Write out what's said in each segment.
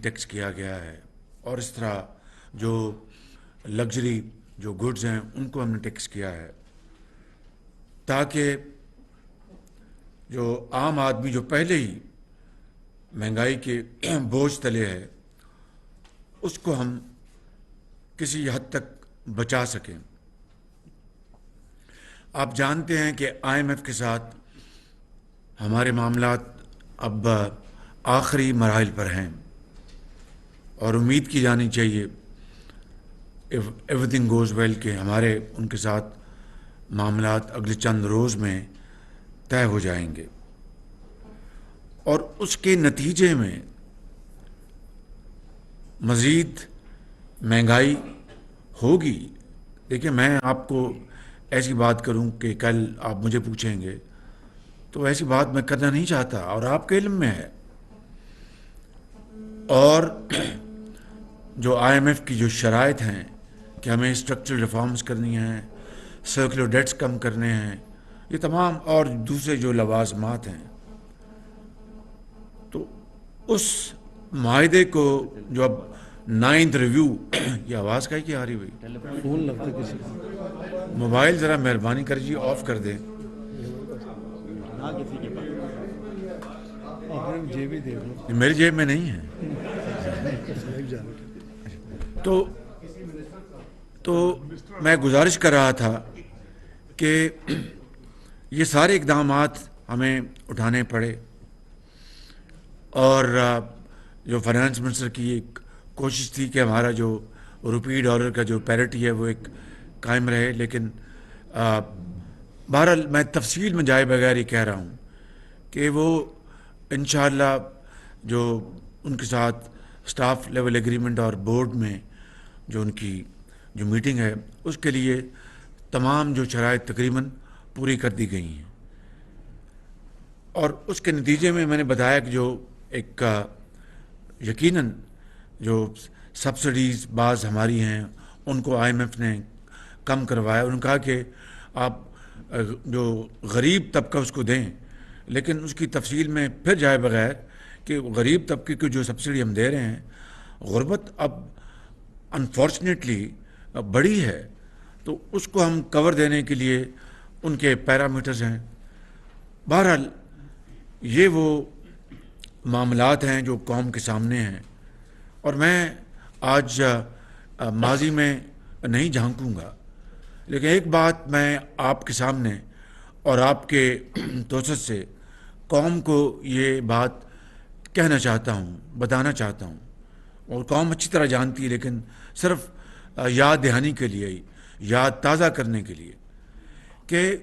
Tax کیا گیا ہے، اور اس طرح جو لگژری جو گڈز ہیں ان کو ہم نے ٹیکس کیا ہے، تاکہ جو عام آدمی جو پہلے ہی مہنگائی کے بوجھ تلے ہے اس کو ہم کسی حد تک بچا سکیں۔ آپ جانتے ہیں کہ آئی ایم ایف کے ساتھ ہمارے معاملات اب آخری مراحل پر ہیں، اور امید کی جانی چاہیے ایوری تھنگ گوز ویل کہ ہمارے ان کے ساتھ معاملات اگلے چند روز میں طے ہو جائیں گے، اور اس کے نتیجے میں مزید مہنگائی ہوگی۔ دیکھیں، میں آپ کو ایسی بات کروں کہ کل آپ مجھے پوچھیں گے تو ایسی بات میں کرنا نہیں چاہتا، اور آپ کے علم میں ہے، اور جو آئی ایم ایف کی جو شرائط ہیں کہ ہمیں اسٹرکچرل ریفارمز کرنی ہیں، سرکولر ڈیٹس کم کرنے ہیں، یہ تمام اور دوسرے جو لوازمات ہیں، تو اس معاہدے کو جو اب 9th ریویو یہ آواز کا کیا آ رہی ہوئی؟ فون لگتا کسی کو، موبائل ذرا مہربانی کر جی آف کر دیں۔ اپنے جیب ہی دیکھ لو، میری جیب میں نہیں ہے۔ تو میں گزارش کر رہا تھا کہ یہ سارے اقدامات ہمیں اٹھانے پڑے، اور جو فائنانس منسٹر کی ایک کوشش تھی کہ ہمارا جو روپی ڈالر کا جو پیرٹی ہے وہ ایک قائم رہے، لیکن بہرحال میں تفصیل میں جائے بغیر یہ کہہ رہا ہوں کہ وہ انشاءاللہ جو ان کے ساتھ سٹاف لیول ایگریمنٹ اور بورڈ میں جو ان کی جو میٹنگ ہے اس کے لیے تمام جو شرائط تقریباً پوری کر دی گئی ہیں، اور اس کے نتیجے میں نے بتایا کہ جو ایک یقیناً جو سبسڈیز بعض ہماری ہیں ان کو آئی ایم ایف نے کم کروایا۔ انہوں نے کہا کہ آپ جو غریب طبقہ اس کو دیں، لیکن اس کی تفصیل میں پھر جائے بغیر کہ غریب طبقے کی جو سبسڈی ہم دے رہے ہیں، غربت اب انفارچونیٹلی بڑی ہے، تو اس کو ہم کور دینے کے لیے ان کے پیرامیٹرز ہیں۔ بہرحال یہ وہ معاملات ہیں جو قوم کے سامنے ہیں، اور میں آج ماضی میں نہیں جھانکوں گا، لیکن ایک بات میں آپ کے سامنے اور آپ کے توسط سے قوم کو یہ بات کہنا چاہتا ہوں، بتانا چاہتا ہوں، اور قوم اچھی طرح جانتی ہے، لیکن صرف یاد دہانی کے لیے، یاد تازہ کرنے کے لیے، کہ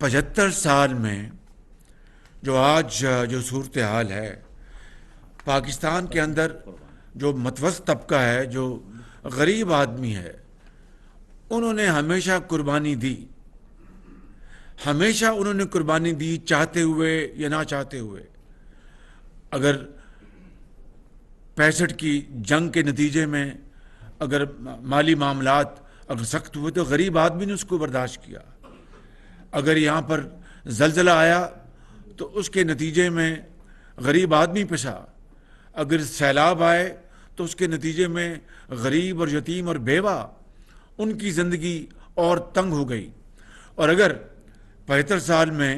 75 سال میں جو آج جو صورتحال ہے پاکستان کے اندر، جو متوسط طبقہ ہے، جو غریب آدمی ہے، انہوں نے ہمیشہ قربانی دی، ہمیشہ انہوں نے قربانی دی، چاہتے ہوئے یا نہ چاہتے ہوئے۔ اگر 65 کی جنگ کے نتیجے میں اگر مالی معاملات اگر سخت ہوئے تو غریب آدمی نے اس کو برداشت کیا، اگر یہاں پر زلزلہ آیا تو اس کے نتیجے میں غریب آدمی پسا، اگر سیلاب آئے تو اس کے نتیجے میں غریب اور یتیم اور بیوہ ان کی زندگی اور تنگ ہو گئی۔ اور اگر 75 سال میں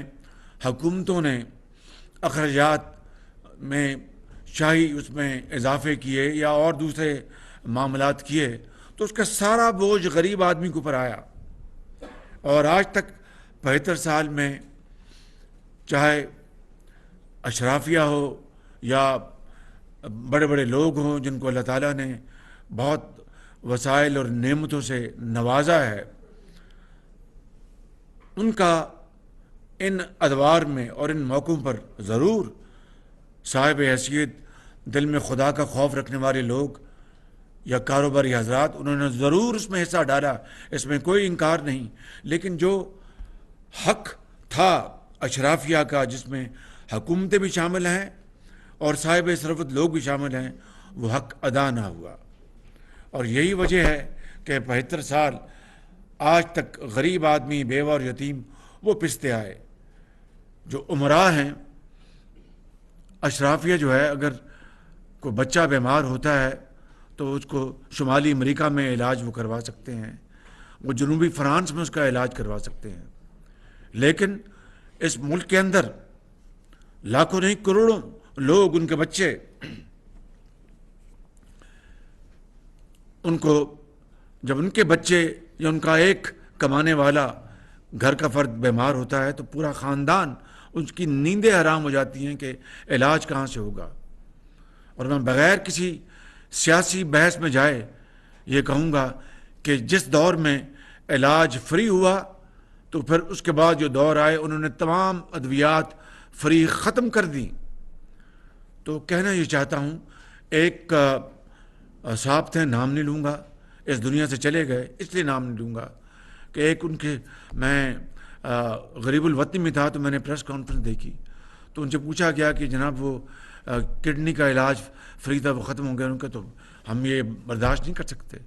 حکومتوں نے اخراجات میں شاہی اس میں اضافے کیے یا اور دوسرے معاملات کیے تو اس کا سارا بوجھ غریب آدمی کے اوپر آیا، اور آج تک 75 سال میں چاہے اشرافیہ ہو یا بڑے بڑے لوگ ہوں جن کو اللہ تعالیٰ نے بہت وسائل اور نعمتوں سے نوازا ہے، ان کا ان ادوار میں اور ان موقعوں پر ضرور صاحب حیثیت دل میں خدا کا خوف رکھنے والے لوگ یا کاروباری حضرات انہوں نے ضرور اس میں حصہ ڈالا، اس میں کوئی انکار نہیں، لیکن جو حق تھا اشرافیہ کا، جس میں حکومتیں بھی شامل ہیں اور صاحب ثروت لوگ بھی شامل ہیں، وہ حق ادا نہ ہوا۔ اور یہی وجہ ہے کہ 75 سال آج تک غریب آدمی، بیوہ اور یتیم وہ پستے آئے۔ جو عمراء ہیں، اشرافیہ جو ہے، اگر کوئی بچہ بیمار ہوتا ہے تو اس کو شمالی امریکہ میں علاج وہ کروا سکتے ہیں، وہ جنوبی فرانس میں اس کا علاج کروا سکتے ہیں، لیکن اس ملک کے اندر لاکھوں نہیں کروڑوں لوگ، ان کے بچے، ان کو جب ان کے بچے یا ان کا ایک کمانے والا گھر کا فرد بیمار ہوتا ہے تو پورا خاندان، اس کی نیندیں حرام ہو جاتی ہیں کہ علاج کہاں سے ہوگا۔ اور میں بغیر کسی سیاسی بحث میں جائے یہ کہوں گا کہ جس دور میں علاج فری ہوا تو پھر اس کے بعد جو دور آئے انہوں نے تمام ادویات فری ختم کر دیں۔ تو کہنا یہ چاہتا ہوں، ایک صاحب تھے، نام نہیں لوں گا، اس دنیا سے چلے گئے اس لیے نام نہیں لوں گا، کہ ایک ان کے، میں غریب الوطن میں تھا تو میں نے پریس کانفرنس دیکھی تو ان سے پوچھا گیا کہ جناب وہ کڈنی کا علاج فری تھا وہ ختم ہو گیا، ان کا تو ہم یہ برداشت نہیں کر سکتے،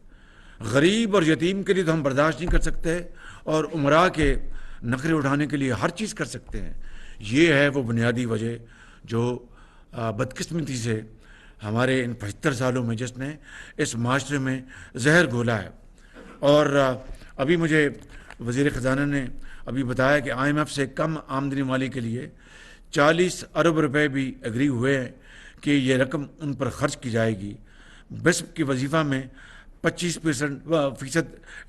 غریب اور یتیم کے لیے تو ہم برداشت نہیں کر سکتے، اور امراء کے نخرے اٹھانے کے لیے ہر چیز کر سکتے ہیں۔ یہ ہے وہ بنیادی وجہ جو بدقسمتی سے ہمارے ان 75 سالوں میں جس نے اس معاشرے میں زہر گھولا ہے۔ اور ابھی مجھے وزیر خزانہ نے ابھی بتایا کہ IMF سے کم آمدنی والے کے لیے 40 ارب روپے بھی ایگری ہوئے ہیں کہ یہ رقم ان پر خرچ کی جائے گی۔ بسپ کی وظیفہ میں 25%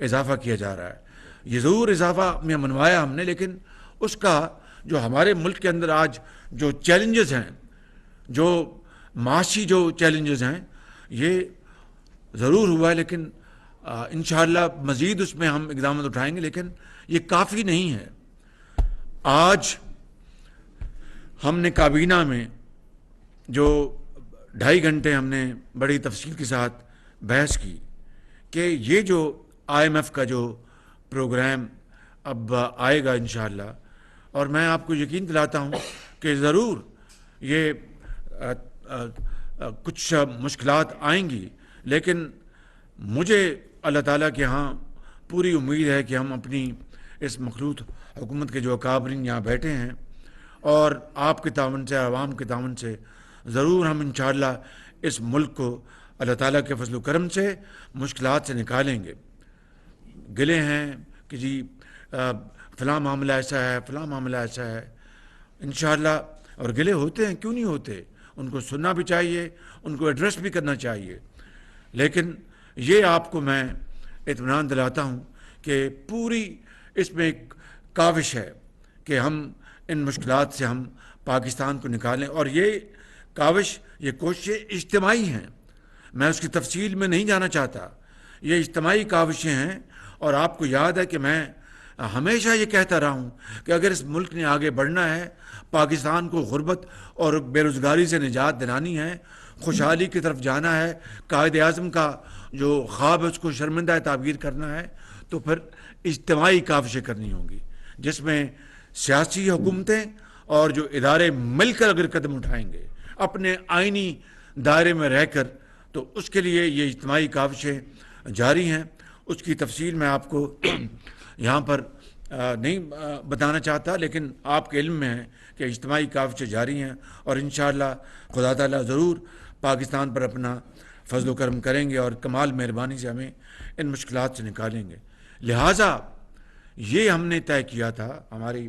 اضافہ کیا جا رہا ہے۔ یہ ضرور اضافہ میں منوایا ہم نے، لیکن اس کا جو ہمارے ملک کے اندر آج جو چیلنجز ہیں، جو معاشی جو چیلنجز ہیں، یہ ضرور ہوا ہے، لیکن انشاءاللہ مزید اس میں ہم اقدامات اٹھائیں گے، لیکن یہ کافی نہیں ہے۔ آج ہم نے کابینہ میں جو 2.5 گھنٹے ہم نے بڑی تفصیل کے ساتھ بحث کی کہ یہ جو IMF کا جو پروگرام اب آئے گا انشاءاللہ، اور میں آپ کو یقین دلاتا ہوں کہ ضرور یہ کچھ مشکلات آئیں گی، لیکن مجھے اللہ تعالیٰ کے ہاں پوری امید ہے کہ ہم اپنی اس مخلوط حکومت کے جو اکابرین یہاں بیٹھے ہیں اور آپ کے تعاون سے، عوام کے تعاون سے، ضرور ہم انشاءاللہ اس ملک کو اللہ تعالیٰ کے فضل و کرم سے مشکلات سے نکالیں گے۔ گلے ہیں کہ جی فلاں معاملہ ایسا ہے، فلاں معاملہ ایسا ہے، انشاءاللہ، اور گلے ہوتے ہیں، کیوں نہیں ہوتے، ان کو سننا بھی چاہیے، ان کو ایڈریس بھی کرنا چاہیے، لیکن یہ آپ کو میں اطمینان دلاتا ہوں کہ پوری اس میں ایک کاوش ہے کہ ہم ان مشکلات سے ہم پاکستان کو نکالیں، اور یہ کاوش، یہ کوششیں اجتماعی ہیں، میں اس کی تفصیل میں نہیں جانا چاہتا، یہ اجتماعی کاوشیں ہیں۔ اور آپ کو یاد ہے کہ میں ہمیشہ یہ کہتا رہا ہوں کہ اگر اس ملک نے آگے بڑھنا ہے، پاکستان کو غربت اور بے روزگاری سے نجات دلانی ہے، خوشحالی کی طرف جانا ہے، قائد اعظم کا جو خواب ہے اس کو شرمندہ تعبیر کرنا ہے، تو پھر اجتماعی کاوشیں کرنی ہوں گی، جس میں سیاسی حکومتیں اور جو ادارے مل کر اگر قدم اٹھائیں گے اپنے آئینی دائرے میں رہ کر، تو اس کے لیے یہ اجتماعی کاوشیں جاری ہیں۔ اس کی تفصیل میں آپ کو یہاں پر نہیں بتانا چاہتا، لیکن آپ کے علم میں ہے کہ اجتماعی کاوشیں جاری ہیں، اور انشاءاللہ خدا تعالیٰ ضرور پاکستان پر اپنا فضل و کرم کریں گے اور کمال مہربانی سے ہمیں ان مشکلات سے نکالیں گے۔ لہٰذا یہ ہم نے طے کیا تھا، ہماری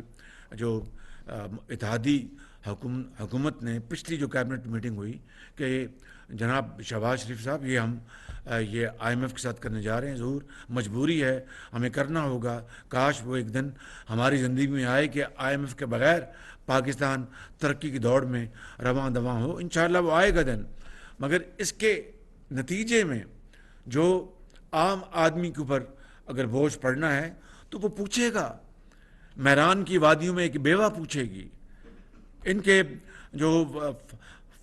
جو اتحادی حکومت نے پچھلی جو کیبنٹ میٹنگ ہوئی، کہ جناب شہباز شریف صاحب یہ ہم یہ IMF کے ساتھ کرنے جا رہے ہیں، ضرور مجبوری ہے، ہمیں کرنا ہوگا، کاش وہ ایک دن ہماری زندگی میں آئے کہ IMF کے بغیر پاکستان ترقی کی دوڑ میں رواں دواں ہو، انشاءاللہ وہ آئے گا دن، مگر اس کے نتیجے میں جو عام آدمی کے اوپر اگر بوجھ پڑنا ہے تو وہ پوچھے گا، میران کی وادیوں میں ایک بیوہ پوچھے گی، ان کے جو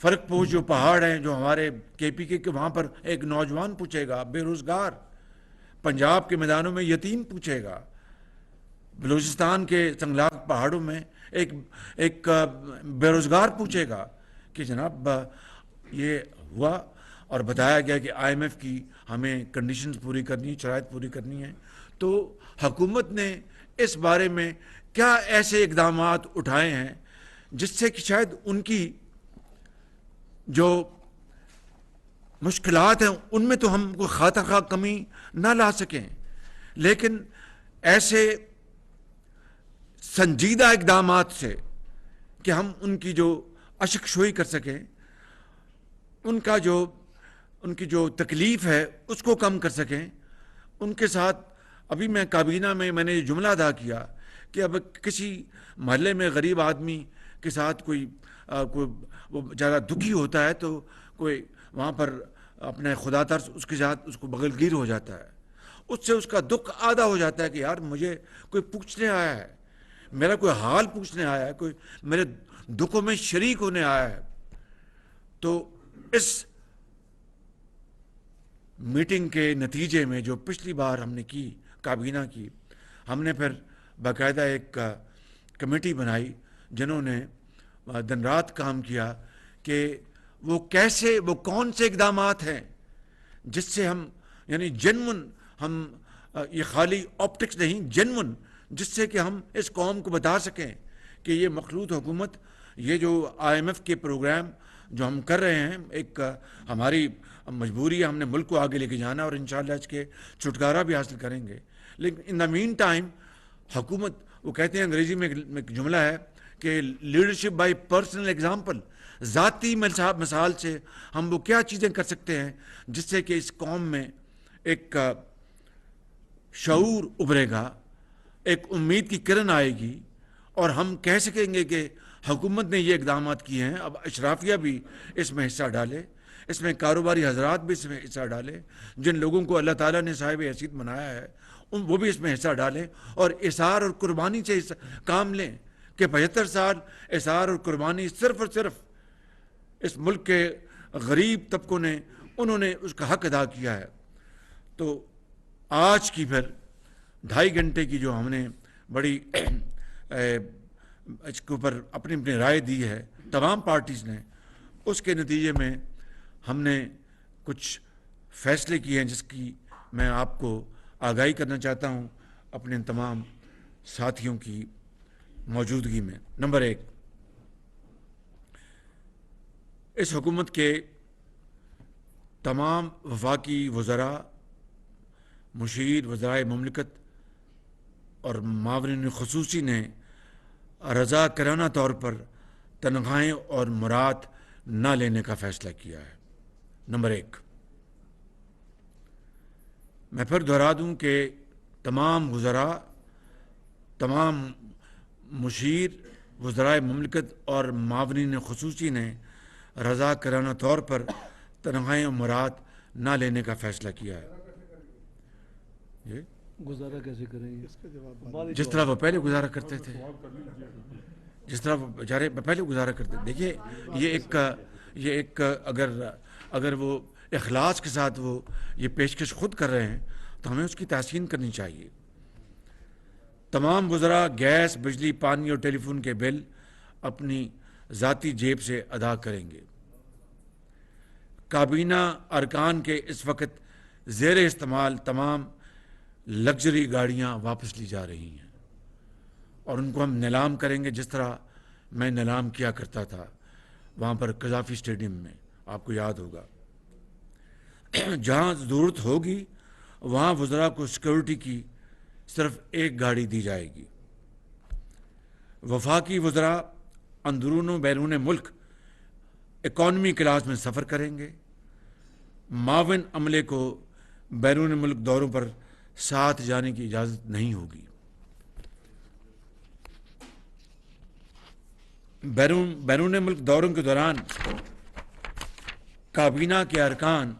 فرق پوش جو پہاڑ ہیں جو ہمارے KPK کے، وہاں پر ایک نوجوان پوچھے گا، بے روزگار، پنجاب کے میدانوں میں یتیم پوچھے گا، بلوچستان کے سنگلاق پہاڑوں میں ایک بے روزگار پوچھے گا کہ جناب یہ ہوا، اور بتایا گیا کہ IMF کی ہمیں کنڈیشنز پوری کرنی ہے، شرائط پوری کرنی ہے۔ تو حکومت نے اس بارے میں کیا ایسے اقدامات اٹھائے ہیں جس سے کہ شاید ان کی جو مشکلات ہیں ان میں تو ہم کوئی خاطر خواہ کمی نہ لا سکیں، لیکن ایسے سنجیدہ اقدامات سے کہ ہم ان کی جو اشک شوئی کر سکیں، ان کی جو تکلیف ہے اس کو کم کر سکیں، ان کے ساتھ ابھی میں کابینہ میں نے یہ جملہ ادا کیا کہ اب کسی محلے میں غریب آدمی کے ساتھ کوئی وہ زیادہ دکھی ہوتا ہے تو کوئی وہاں پر اپنے خدا ترس اس کے ساتھ اس کو بغل گیر ہو جاتا ہے، اس سے اس کا دکھ آدھا ہو جاتا ہے کہ یار مجھے کوئی پوچھنے آیا ہے، میرا کوئی حال پوچھنے آیا ہے، کوئی میرے دکھوں میں شریک ہونے آیا ہے۔ تو اس میٹنگ کے نتیجے میں جو پچھلی بار ہم نے کی کابینہ کی، ہم نے پھر باقاعدہ ایک کمیٹی بنائی جنہوں نے دن رات کام کیا کہ وہ کون سے اقدامات ہیں جس سے ہم یعنی جنون ہم یہ خالی آپٹکس نہیں، جنون جس سے کہ ہم اس قوم کو بتا سکیں کہ یہ مخلوط حکومت، یہ جو IMF کے پروگرام جو ہم کر رہے ہیں، ایک ہماری مجبوری ہے، ہم نے ملک کو آگے لے کے جانا اور انشاءاللہ اس کے چھٹکارا بھی حاصل کریں گے، لیکن ان دا مین ٹائم حکومت، وہ کہتے ہیں انگریزی میں ایک جملہ ہے کہ لیڈرشپ بائی پرسنل ایگزامپل، ذاتی مثال سے ہم وہ کیا چیزیں کر سکتے ہیں جس سے کہ اس قوم میں ایک شعور ابھرے گا، ایک امید کی کرن آئے گی، اور ہم کہہ سکیں گے کہ حکومت نے یہ اقدامات کیے ہیں، اب اشرافیہ بھی اس میں حصہ ڈالے، اس میں کاروباری حضرات بھی اس میں حصہ ڈالے، جن لوگوں کو اللہ تعالیٰ نے صاحب حیثیت بنایا ہے وہ بھی اس میں حصہ ڈالیں اور اثار اور قربانی سے کام لیں کہ 75 سال اثار اور قربانی صرف اور صرف اس ملک کے غریب طبقوں نے انہوں نے اس کا حق ادا کیا ہے۔ تو آج کی پھر 2.5 گھنٹے کی جو ہم نے بڑی اس کے اوپر اپنی رائے دی ہے تمام پارٹیز نے، اس کے نتیجے میں ہم نے کچھ فیصلے کیے ہیں جس کی میں آپ کو آگاہی کرنا چاہتا ہوں اپنے تمام ساتھیوں کی موجودگی میں۔ نمبر 1، اس حکومت کے تمام وفاقی وزراء، مشیر، وزرائے مملکت اور معاونین خصوصی نے رضا کرانہ طور پر تنخواہیں اور مراد نہ لینے کا فیصلہ کیا ہے۔ نمبر 1، میں پھر دہرا دوں کہ تمام وزراء، تمام مشیر، وزرائے مملکت اور معاونین خصوصی نے رضا کرانہ طور پر تنخواہیں اور مراد نہ لینے کا فیصلہ کیا ہے۔ گزارا کیسے کریں گے؟ جس طرح وہ پہلے گزارا کرتے تھے، جس طرح وہ بیچارے پہلے گزارا کرتے تھے۔ دیکھیے یہ ایک اگر وہ اخلاص کے ساتھ وہ یہ پیشکش خود کر رہے ہیں تو ہمیں اس کی تحسین کرنی چاہیے۔ تمام وزراء گیس، بجلی، پانی اور ٹیلی فون کے بل اپنی ذاتی جیب سے ادا کریں گے۔ کابینہ ارکان کے اس وقت زیر استعمال تمام لگژری گاڑیاں واپس لی جا رہی ہیں اور ان کو ہم نیلام کریں گے، جس طرح میں نیلام کیا کرتا تھا وہاں پر قذافی اسٹیڈیم میں، آپ کو یاد ہوگا۔ جہاں ضرورت ہوگی وہاں وزراء کو سیکورٹی کی صرف ایک گاڑی دی جائے گی۔ وفاقی وزراء اندرون و بیرون ملک اکانومی کلاس میں سفر کریں گے۔ معاون عملے کو بیرون ملک دوروں پر ساتھ جانے کی اجازت نہیں ہوگی۔ بیرون ملک دوروں کے دوران کابینہ کے ارکان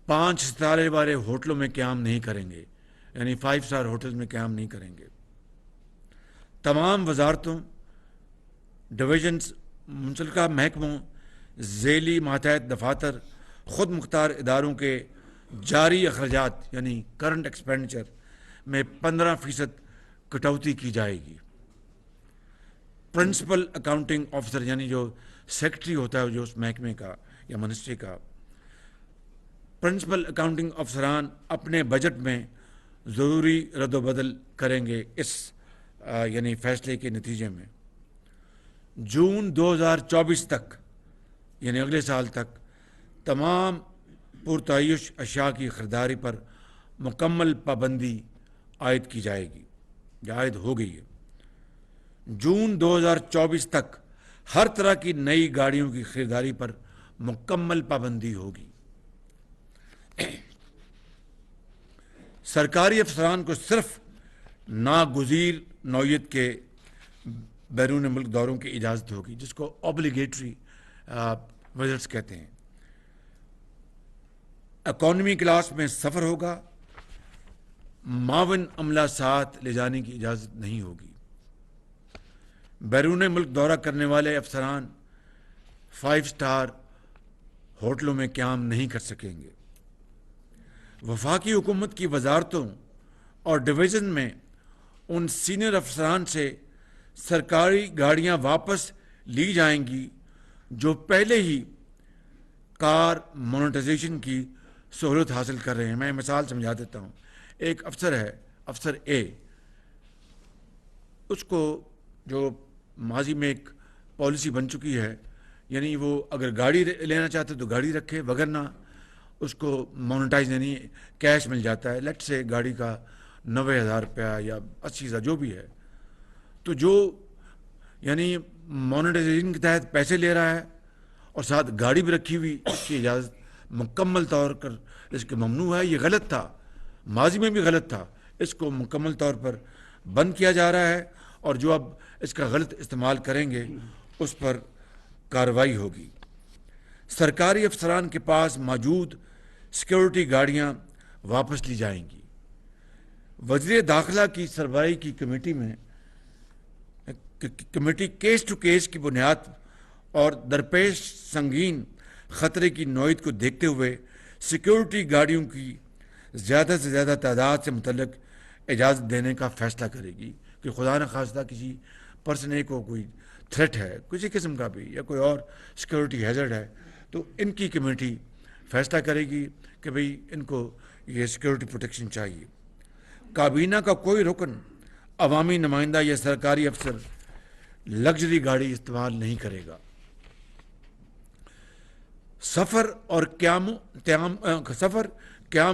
5 ستارے والے ہوٹلوں میں قیام نہیں کریں گے، یعنی 5 اسٹار ہوٹلز میں قیام نہیں کریں گے۔ تمام وزارتوں، ڈویژنز، منسلکہ محکموں، ذیلی ماتحت دفاتر، خود مختار اداروں کے جاری اخراجات یعنی کرنٹ ایکسپینڈیچر میں 15% کٹوتی کی جائے گی۔ پرنسپل اکاؤنٹنگ آفیسر یعنی جو سیکرٹری ہوتا ہے جو اس محکمے کا یا منسٹری کا، پرنسپل اکاؤنٹنگ افسران اپنے بجٹ میں ضروری رد و بدل کریں گے اس یعنی فیصلے کے نتیجے میں۔ جون 2024 تک یعنی اگلے سال تک تمام پرتعیش اشیاء کی خریداری پر مکمل پابندی عائد کی جائے گی یا عائد ہو گئی ہے۔ جون 2024 تک ہر طرح کی نئی گاڑیوں کی خریداری پر مکمل پابندی ہوگی۔ سرکاری افسران کو صرف ناگزیر نوعیت کے بیرون ملک دوروں کی اجازت ہوگی، جس کو اوبلیگیٹری وزٹس کہتے ہیں۔ اکانومی کلاس میں سفر ہوگا، معاون عملہ ساتھ لے جانے کی اجازت نہیں ہوگی۔ بیرون ملک دورہ کرنے والے افسران 5 اسٹار ہوٹلوں میں قیام نہیں کر سکیں گے۔ وفاقی حکومت کی وزارتوں اور ڈویژن میں ان سینئر افسران سے سرکاری گاڑیاں واپس لی جائیں گی جو پہلے ہی کار مونیٹائزیشن کی سہولت حاصل کر رہے ہیں۔ میں مثال سمجھا دیتا ہوں۔ ایک افسر ہے، افسر اے، اس کو جو ماضی میں ایک پالیسی بن چکی ہے، یعنی وہ اگر گاڑی لینا چاہتے تو گاڑی رکھے، وگرنہ اس کو مونیٹائز یعنی کیش مل جاتا ہے۔ لیٹ سے گاڑی کا 90,000 روپیہ یا 80,000 جو بھی ہے، تو جو یعنی مونیٹائزیشن کے تحت پیسے لے رہا ہے اور ساتھ گاڑی بھی رکھی ہوئی، اس کی اجازت مکمل طور پر اس کے ممنوع ہے۔ یہ غلط تھا، ماضی میں بھی غلط تھا، اس کو مکمل طور پر بند کیا جا رہا ہے، اور جو اب اس کا غلط استعمال کریں گے اس پر کارروائی ہوگی۔ سرکاری افسران کے پاس موجود سیکیورٹی گاڑیاں واپس لی جائیں گی۔ وزیر داخلہ کی سربراہی کی کمیٹی کیس ٹو کیس کی بنیاد اور درپیش سنگین خطرے کی نوعیت کو دیکھتے ہوئے سیکیورٹی گاڑیوں کی زیادہ سے زیادہ تعداد سے متعلق اجازت دینے کا فیصلہ کرے گی کہ خدا نخواستہ کسی پرسن اے کو کوئی تھریٹ ہے کسی قسم کا بھی، یا کوئی اور سیکیورٹی ہیزرڈ ہے، تو ان کی کمیٹی فیصلہ کرے گی کہ بھئی ان کو یہ سیکیورٹی پروٹیکشن چاہیے۔ کابینہ کا کوئی رکن، عوامی نمائندہ یا سرکاری افسر لگژری گاڑی استعمال نہیں کرے گا۔ سفر قیام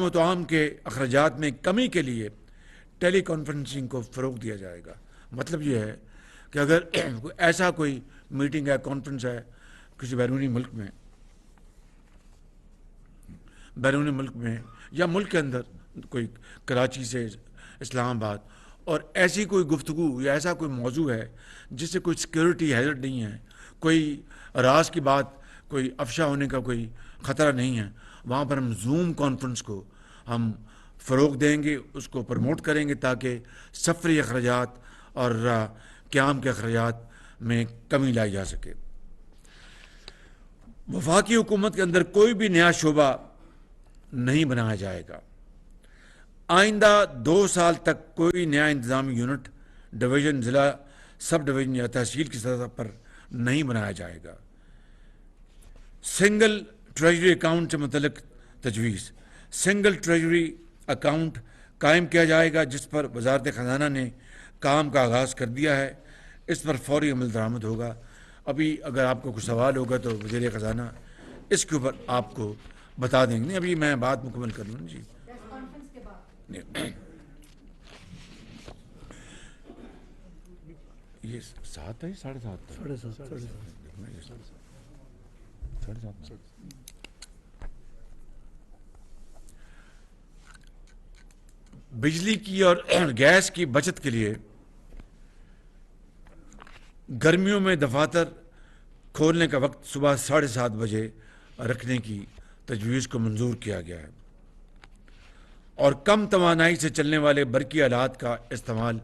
و طعام کے اخراجات میں کمی کے لیے ٹیلی کانفرنسنگ کو فروغ دیا جائے گا۔ مطلب یہ ہے کہ اگر ایسا کوئی میٹنگ ہے، کانفرنس ہے کسی بیرونی ملک میں یا ملک کے اندر، کوئی کراچی سے اسلام آباد، اور ایسی کوئی گفتگو یا ایسا کوئی موضوع ہے جس سے کوئی سیکیورٹی ہیزرڈ نہیں ہے، کوئی راز کی بات، کوئی افشا ہونے کا کوئی خطرہ نہیں ہے، وہاں پر ہم زوم کانفرنس کو ہم فروغ دیں گے، اس کو پروموٹ کریں گے تاکہ سفری اخراجات اور قیام کے اخراجات میں کمی لائی جا سکے۔ وفاقی حکومت کے اندر کوئی بھی نیا شعبہ نہیں بنایا جائے گا۔ آئندہ 2 سال تک کوئی نیا انتظامی یونٹ ڈویژن، ضلع، سب ڈویژن یا تحصیل کی سطح پر نہیں بنایا جائے گا۔ سنگل ٹریجری اکاؤنٹ سے متعلق تجویز۔ سنگل ٹریجری اکاؤنٹ قائم کیا جائے گا جس پر وزارت خزانہ نے کام کا آغاز کر دیا ہے، اس پر فوری عمل درآمد ہوگا۔ ابھی اگر آپ کو کچھ سوال ہوگا تو وزیر خزانہ اس کے اوپر آپ کو بتا دیں گے۔ ابھی میں بات مکمل کر لوں جی۔ یہ 7 ہے 7:30 بجلی کی اور گیس کی بچت کے لیے گرمیوں میں دفاتر کھولنے کا وقت صبح 7:30 بجے رکھنے کی تجویز کو منظور کیا گیا ہے، اور کم توانائی سے چلنے والے برقی آلات کا استعمال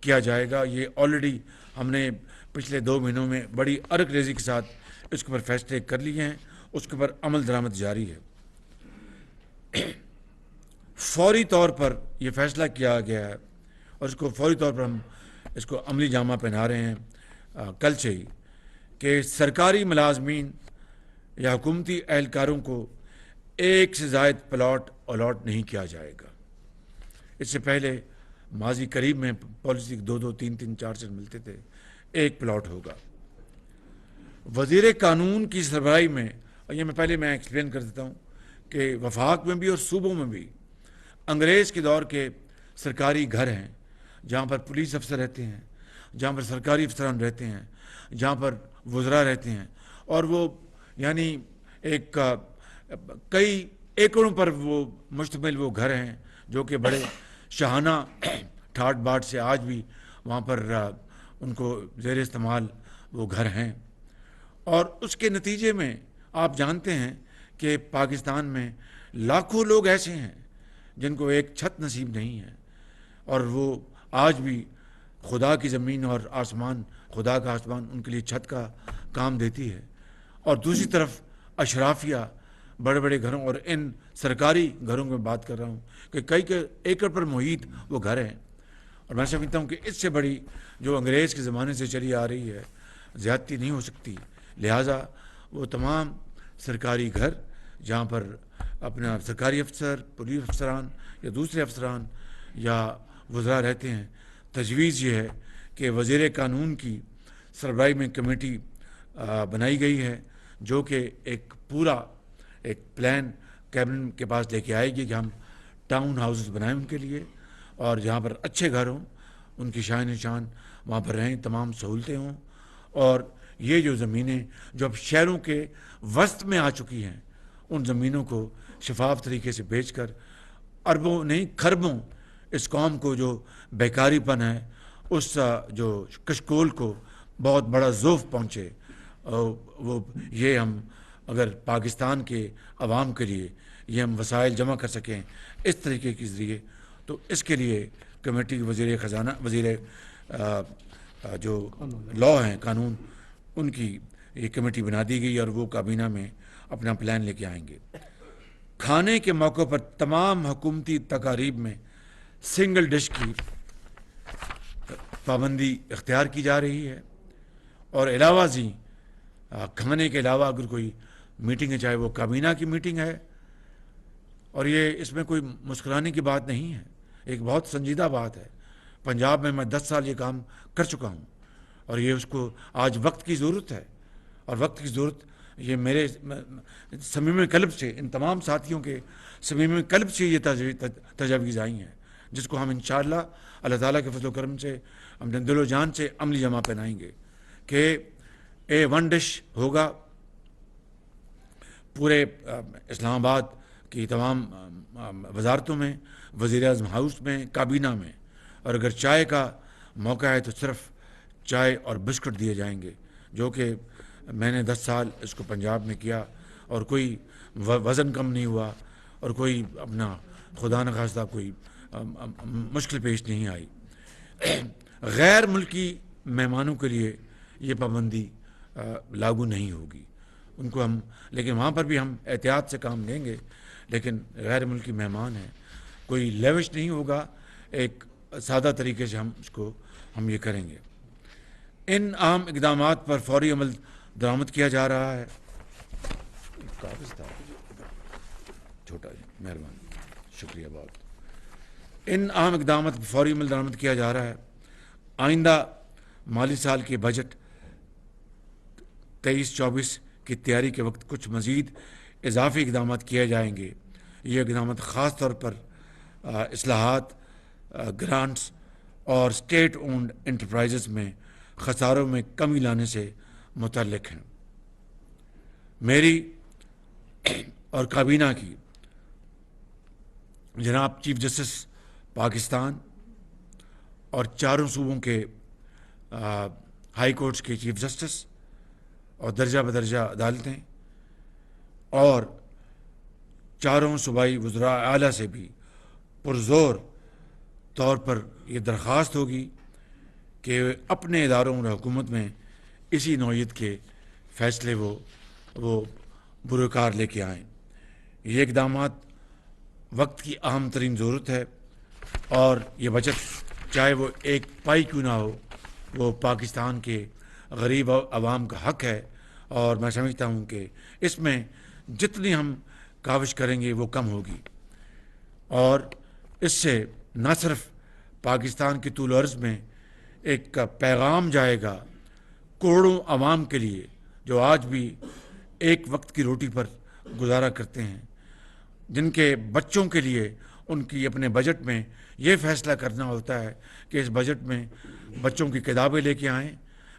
کیا جائے گا۔ یہ آلریڈی ہم نے پچھلے 2 مہینوں میں بڑی ارک ریزی کے ساتھ اس کے اوپر فیصلے کر لیے ہیں، اس کے اوپر عمل درآمد جاری ہے۔ فوری طور پر یہ فیصلہ کیا گیا ہے اور اس کو فوری طور پر ہم اس کو عملی جامہ پہنا رہے ہیں کل سے ہی، کہ سرکاری ملازمین یا حکومتی اہلکاروں کو 1 سے زائد پلاٹ الاٹ نہیں کیا جائے گا۔ اس سے پہلے ماضی قریب میں پالیسی 2-2 3-3 4 سے ملتے تھے، 1 پلاٹ ہوگا۔ وزیر قانون کی سربراہی میں، اور یہ میں ایکسپلین کر دیتا ہوں کہ وفاق میں بھی اور صوبوں میں بھی انگریز کے دور کے سرکاری گھر ہیں جہاں پر پولیس افسر رہتے ہیں، جہاں پر سرکاری افسران رہتے ہیں، جہاں پر وزراء رہتے ہیں، اور وہ یعنی ایک کئی ایکڑوں پر وہ مشتمل وہ گھر ہیں جو کہ بڑے شاہانہ ٹھاٹ باٹ سے آج بھی وہاں پر ان کو زیر استعمال وہ گھر ہیں۔ اور اس کے نتیجے میں آپ جانتے ہیں کہ پاکستان میں لاکھوں لوگ ایسے ہیں جن کو ایک چھت نصیب نہیں ہے، اور وہ آج بھی خدا کی زمین اور آسمان، خدا کا آسمان ان کے لیے چھت کا کام دیتی ہے۔ اور دوسری طرف اشرافیہ بڑے بڑے گھروں، اور ان سرکاری گھروں میں بات کر رہا ہوں کہ کئی ایکڑ پر محیط وہ گھر ہیں، اور میں سمجھتا ہوں کہ اس سے بڑی جو انگریز کے زمانے سے چلی آ رہی ہے زیادتی نہیں ہو سکتی۔ لہٰذا وہ تمام سرکاری گھر جہاں پر اپنا سرکاری افسر، پولیس افسران یا دوسرے افسران یا وزراء رہتے ہیں، تجویز یہ ہے کہ وزیر قانون کی سربراہی میں کمیٹی بنائی گئی ہے جو کہ ایک پورا ایک پلان کیبنٹ کے پاس لے کے آئے گی کہ ہم ٹاؤن ہاؤسز بنائیں ان کے لیے، اور جہاں پر اچھے گھر ہوں، ان کی شان نشان وہاں پر رہیں، تمام سہولتیں ہوں، اور یہ جو زمینیں جو اب شہروں کے وسط میں آ چکی ہیں ان زمینوں کو شفاف طریقے سے بیچ کر اربوں نہیں کھربوں اس قوم کو جو بیکاری پن ہے اس جو کشکول کو بہت بڑا ذوف پہنچے، وہ یہ ہم اگر پاکستان کے عوام کے لیے یہ ہم وسائل جمع کر سکیں اس طریقے کے ذریعے، تو اس کے لیے کمیٹی کے وزیر خزانہ، وزیر جو لاء ہیں قانون، ان کی یہ کمیٹی بنا دی گئی اور وہ کابینہ میں اپنا پلان لے کے آئیں گے۔ کھانے کے موقع پر تمام حکومتی تقاریب میں سنگل ڈش کی پابندی اختیار کی جا رہی ہے، اور علاوہ ازیں کھانے کے علاوہ اگر کوئی میٹنگ ہے، چاہے وہ کابینہ کی میٹنگ ہے، اور یہ اس میں کوئی مسکرانے کی بات نہیں ہے، ایک بہت سنجیدہ بات ہے۔ پنجاب میں 10 سال یہ کام کر چکا ہوں، اور یہ اس کو آج وقت کی ضرورت ہے، اور وقت کی ضرورت یہ میرے صمیم قلب سے، ان تمام ساتھیوں کے صمیم قلب سے یہ تجاویز آئی ہیں، جس کو ہم انشاءاللہ اللہ تعالیٰ کے فضل و کرم سے ہم دل و جان سے عملی جمع پہنائیں گے کہ ون ڈش ہوگا پورے اسلام آباد کی تمام وزارتوں میں، وزیر اعظم ہاؤس میں، کابینہ میں، اور اگر چائے کا موقع ہے تو صرف چائے اور بسکٹ دیے جائیں گے، جو کہ میں نے 10 سال اس کو پنجاب میں کیا اور کوئی وزن کم نہیں ہوا اور کوئی اپنا خدا نخواستہ کوئی مشکل پیش نہیں آئی۔ غیر ملکی مہمانوں کے لیے یہ پابندی لاگو نہیں ہوگی، ان کو ہم، لیکن وہاں پر بھی ہم احتیاط سے کام لیں گے، لیکن غیر ملکی مہمان ہیں، کوئی لیوش نہیں ہوگا، ایک سادہ طریقے سے ہم یہ کریں گے۔ ان اہم اقدامات پر فوری عمل درآمد کیا جا رہا ہے۔ کاغذ تھا چھوٹا جی، مہربانی، شکریہ بہت۔ ان اہم اقدامات پر فوری عمل درآمد کیا جا رہا ہے۔ آئندہ مالی سال کے بجٹ 23-24 کی تیاری کے وقت کچھ مزید اضافی اقدامات کیے جائیں گے۔ یہ اقدامات خاص طور پر اصلاحات، گرانٹس اور اسٹیٹ اونڈ انٹرپرائزز میں خساروں میں کمی لانے سے متعلق ہیں۔ میری اور کابینہ کی جناب چیف جسٹس پاکستان اور چاروں صوبوں کے ہائی کورٹس کے چیف جسٹس اور درجہ بدرجہ عدالتیں اور چاروں صوبائی وزراء اعلیٰ سے بھی پرزور طور پر یہ درخواست ہوگی کہ اپنے اداروں اور حکومت میں اسی نوعیت کے فیصلے وہ بروکار لے کے آئیں۔ یہ اقدامات وقت کی اہم ترین ضرورت ہے، اور یہ بچت چاہے وہ ایک پائی کیوں نہ ہو، وہ پاکستان کے غریب عوام کا حق ہے، اور میں سمجھتا ہوں کہ اس میں جتنی ہم کاوش کریں گے وہ کم ہوگی، اور اس سے نہ صرف پاکستان کی طول و عرض میں ایک پیغام جائے گا کروڑوں عوام کے لیے جو آج بھی ایک وقت کی روٹی پر گزارا کرتے ہیں، جن کے بچوں کے لیے ان کی اپنے بجٹ میں یہ فیصلہ کرنا ہوتا ہے کہ اس بجٹ میں بچوں کی کتابیں لے کے آئیں،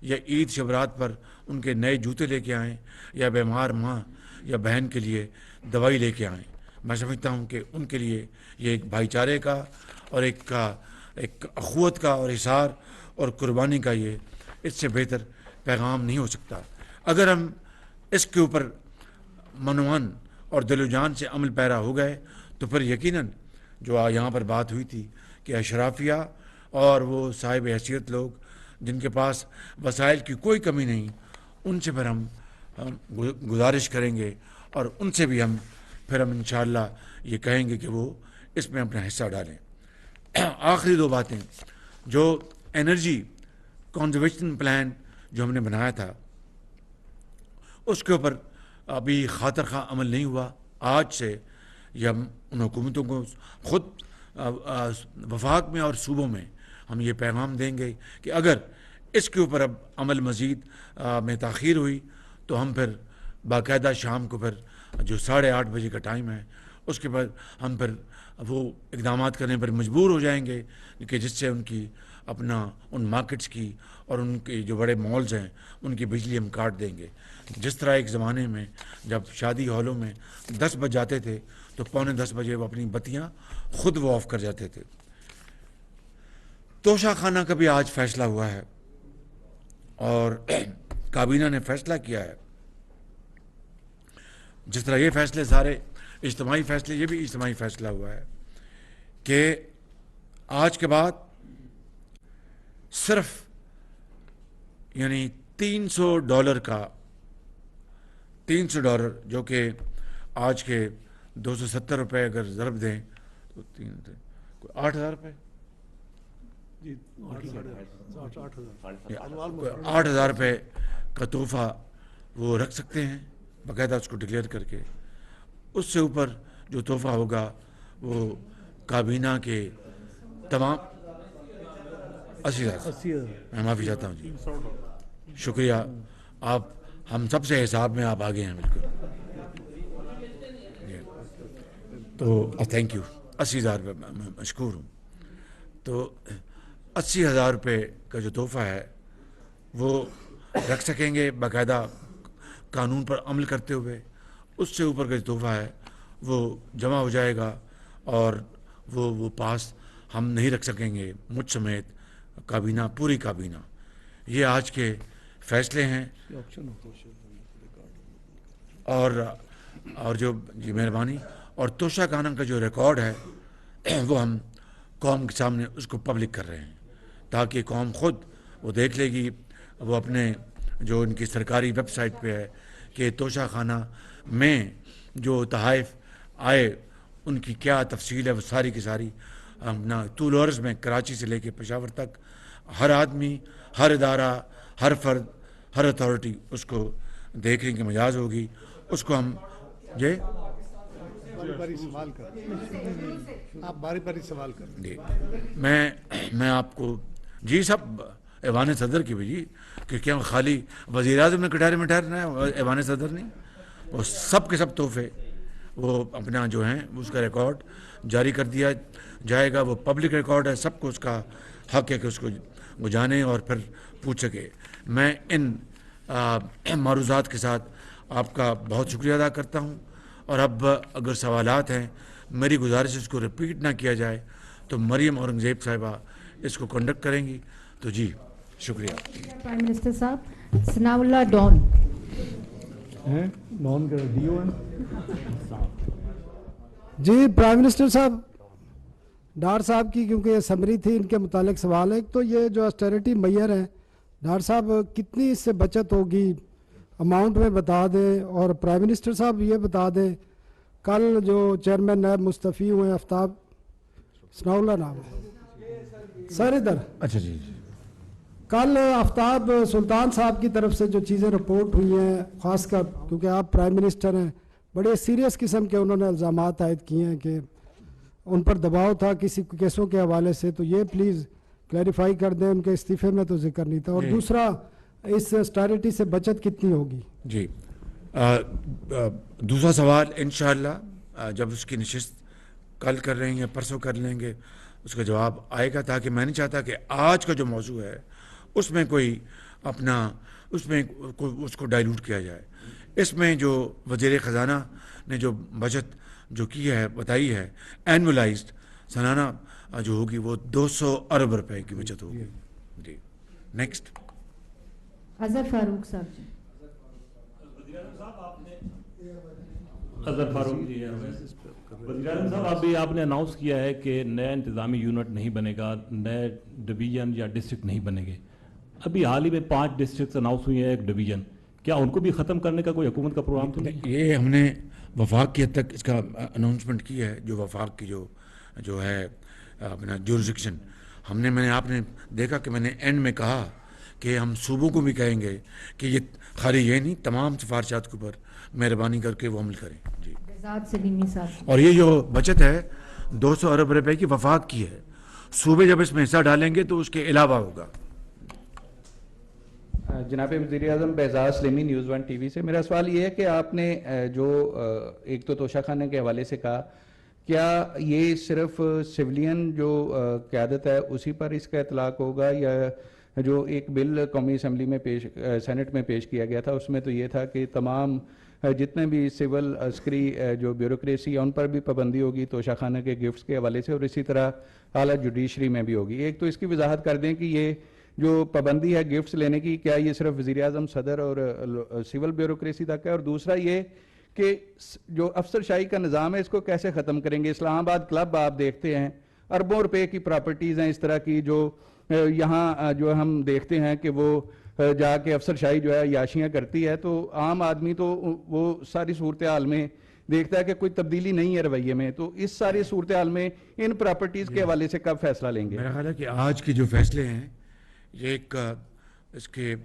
یا عید شبرات پر ان کے نئے جوتے لے کے آئیں، یا بیمار ماں یا بہن کے لیے دوائی لے کے آئیں۔ میں سمجھتا ہوں کہ ان کے لیے یہ ایک بھائی چارے کا اور ایک اخوت کا اور احسار اور قربانی کا یہ اس سے بہتر پیغام نہیں ہو سکتا۔ اگر ہم اس کے اوپر منوان اور دل و جان سے عمل پیرا ہو گئے تو پھر یقیناً جو یہاں پر بات ہوئی تھی کہ اشرافیہ اور وہ صاحب حیثیت لوگ جن کے پاس وسائل کی کوئی کمی نہیں، ان سے پھر ہم گزارش کریں گے اور ان سے بھی ہم انشاءاللہ یہ کہیں گے کہ وہ اس میں اپنا حصہ ڈالیں۔ آخری دو باتیں، جو انرجی کنزرویشن پلان جو ہم نے بنایا تھا اس کے اوپر ابھی خاطر خواہ عمل نہیں ہوا۔ آج سے یہ ہم ان حکومتوں کو خود وفاق میں اور صوبوں میں ہم یہ پیغام دیں گے کہ اگر اس کے اوپر اب عمل مزید میں تاخیر ہوئی تو ہم پھر باقاعدہ شام کو پھر جو 8:30 بجے کا ٹائم ہے اس کے بعد ہم پھر وہ اقدامات کرنے پر مجبور ہو جائیں گے کہ جس سے ان کی اپنا ان مارکیٹس کی اور ان کے جو بڑے مالز ہیں ان کی بجلی ہم کاٹ دیں گے۔ جس طرح ایک زمانے میں جب شادی ہالوں میں 10 بج جاتے تھے تو 9:45 بجے وہ اپنی بتیاں خود وہ آف کر جاتے تھے۔ توشہ خانہ کا بھی آج فیصلہ ہوا ہے اور کابینہ نے فیصلہ کیا ہے، جس طرح یہ فیصلے سارے اجتماعی فیصلے، یہ بھی اجتماعی فیصلہ ہوا ہے کہ آج کے بعد صرف یعنی $300 کا $300 جو کہ آج کے 270 روپے اگر ضرب دیں تو 8,000 روپے، جی 8,000 روپے کا تحفہ وہ رکھ سکتے ہیں باقاعدہ اس کو ڈکلیئر کر کے۔ اس سے اوپر جو تحفہ ہوگا وہ کابینہ کے تمام 80,000 میں معافی چاہتا ہوں جی، شکریہ، آپ ہم سب سے حساب میں آپ آگے ہیں بالکل، تو تھینک یو۔ 80,000 روپے میں مشکور ہوں۔ تو 80,000 روپے کا جو تحفہ ہے وہ رکھ سکیں گے باقاعدہ قانون پر عمل کرتے ہوئے۔ اس سے اوپر کا جو تحفہ ہے وہ جمع ہو جائے گا اور وہ پاس ہم نہیں رکھ سکیں گے، مجھ سمیت کابینہ، پوری کابینہ۔ یہ آج کے فیصلے ہیں اور جو جی مہربانی، اور توشہ خانہ کا جو ریکارڈ ہے وہ ہم قوم کے سامنے اس کو پبلک کر رہے ہیں تاکہ قوم خود وہ دیکھ لے گی، وہ اپنے جو ان کی سرکاری ویب سائٹ پہ ہے کہ توشہ خانہ میں جو تحائف آئے ان کی کیا تفصیل ہے، وہ ساری کی ساری اپنا طول عرض میں کراچی سے لے کے پشاور تک ہر آدمی، ہر ادارہ، ہر فرد، ہر اتھارٹی اس کو دیکھنے کی مجاز ہوگی۔ اس کو ہم یہ باری سوال کر آپ باری سوال کر جی میں آپ کو جی سب ایوان صدر کی بھی جی کہ کیا خالی وزیر اعظم نے کٹہرے میں ٹھہرنا ہے، ایوان صدر نہیں، وہ سب کے سب تحفے وہ اپنا جو ہیں اس کا ریکارڈ جاری کر دیا جائے گا۔ وہ پبلک ریکارڈ ہے، سب کو اس کا حق ہے کہ اس کو وہ جانے اور پھر پوچھ سکے۔ میں ان معروضات کے ساتھ آپ کا بہت شکریہ ادا کرتا ہوں، اور اب اگر سوالات ہیں میری گزارش اس کو رپیٹ نہ کیا جائے تو مریم اورنگزیب صاحبہ اس کو کنڈکٹ کریں گی، تو جی شکریہ۔ پرائم منسٹر صاحب، ثناء اللہ ڈان ڈان کا ڈیو ہے جی پرائم منسٹر صاحب، ڈار صاحب کی کیونکہ یہ سمری تھی، ان کے متعلق سوال ہے۔ ایک تو یہ جو اسٹیرٹی میئر ہے ڈار صاحب، کتنی اس سے بچت ہوگی اماؤنٹ میں بتا دیں، اور پرائم منسٹر صاحب یہ بتا دیں کل جو چیئرمین نیب مستعفی ہوئے آفتاب ثناء اللہ نام ہے سر ادھر، اچھا جی جی کل آفتاب سلطان صاحب کی طرف سے جو چیزیں رپورٹ ہوئی ہیں، خاص کر کیونکہ آپ پرائم منسٹر ہیں، بڑے سیریس قسم کے انہوں نے الزامات عائد کیے ہیں کہ ان پر دباؤ تھا کسی کیسوں کے حوالے سے، تو یہ پلیز کلیریفائی کر دیں۔ ان کے استعفے میں تو ذکر نہیں تھا۔ اور دوسرا، اس اسٹیرٹی سے بچت کتنی ہوگی؟ جی دوسرا سوال انشاءاللہ جب اس کی نشست کل کر رہے ہیں یا پرسوں کر لیں گے اس کا جواب آئے گا، تاکہ میں نہیں چاہتا کہ آج کا جو موضوع ہے اس میں کوئی اپنا اس کو ڈائیلوٹ کیا جائے. اس میں جو وزیر خزانہ نے جو بچت جو کی ہے بتائی ہے اینولائزڈ سالانہ جو ہوگی وہ 200 ارب روپے کی بچت ہوگی. جی نیکسٹ. اظہر فاروق صاحب جی. اظہر فاروق جی. وزیر اعظم صاحب ابھی آپ نے اناؤنس کیا ہے کہ نیا انتظامی یونٹ نہیں بنے گا، نئے ڈویژن یا ڈسٹرکٹ نہیں بنے گے. ابھی حال ہی میں 5 ڈسٹرکٹس اناؤنس ہوئی ہیں، ایک ڈویژن. کیا ان کو بھی ختم کرنے کا کوئی حکومت کا پروگرام تو نہیں؟ یہ ہم نے وفاق کی حد تک اس کا اناؤنسمنٹ کی ہے. جو وفاق کی جو ہے اپنا جورسڈکشن میں نے آپ نے دیکھا کہ میں نے اینڈ میں کہا کہ ہم صوبوں کو بھی کہیں گے کہ یہ خالی یہ نہیں، تمام سفارشات کے اوپر مہربانی کر کے وہ عمل کریں. جی رضاد سلیمی صاحب. اور یہ جو بچت ہے 200 ارب روپے کی وفاق کی ہے. صوبے جب اس میں حصہ ڈالیں گے تو اس کے علاوہ ہوگا. جناب وزیر اعظم، Behzad Salimi, news 1 T V سے. میرا سوال یہ ہے کہ آپ نے جو ایک تو توشہ خانہ کے حوالے سے کہا، کیا یہ صرف سویلین جو قیادت ہے اسی پر اس کا اطلاق ہوگا، یا جو ایک بل قومی اسمبلی میں سینٹ میں پیش کیا گیا تھا اس میں تو یہ تھا کہ تمام جتنے بھی سول عسکری جو بیوروکریسی ہے ان پر بھی پابندی ہوگی توشہ خانہ کے گفٹس کے حوالے سے، اور اسی طرح اعلیٰ جوڈیشری میں بھی ہوگی. ایک تو اس کی وضاحت کر دیں کہ یہ جو پابندی ہے گفٹس لینے کی، کیا یہ صرف وزیر اعظم، صدر اور سول بیوروکریسی تک ہے؟ اور دوسرا یہ کہ جو افسر شاہی کا نظام ہے اس کو کیسے ختم کریں گے؟ اسلام آباد کلب آپ دیکھتے ہیں اربوں روپے کی پراپرٹیز ہیں اس طرح کی، جو یہاں جو ہم دیکھتے ہیں کہ وہ جا کے افسر شاہی جو ہے یاشیاں کرتی ہے، تو عام آدمی تو وہ ساری صورتحال میں دیکھتا ہے کہ کوئی تبدیلی نہیں ہے رویے میں. تو اس ساری صورتحال میں ان پراپرٹیز کے حوالے سے کب فیصلہ لیں گے؟ میرا خیال ہے کہ آج کے جو فیصلے ہیں یہ اس کے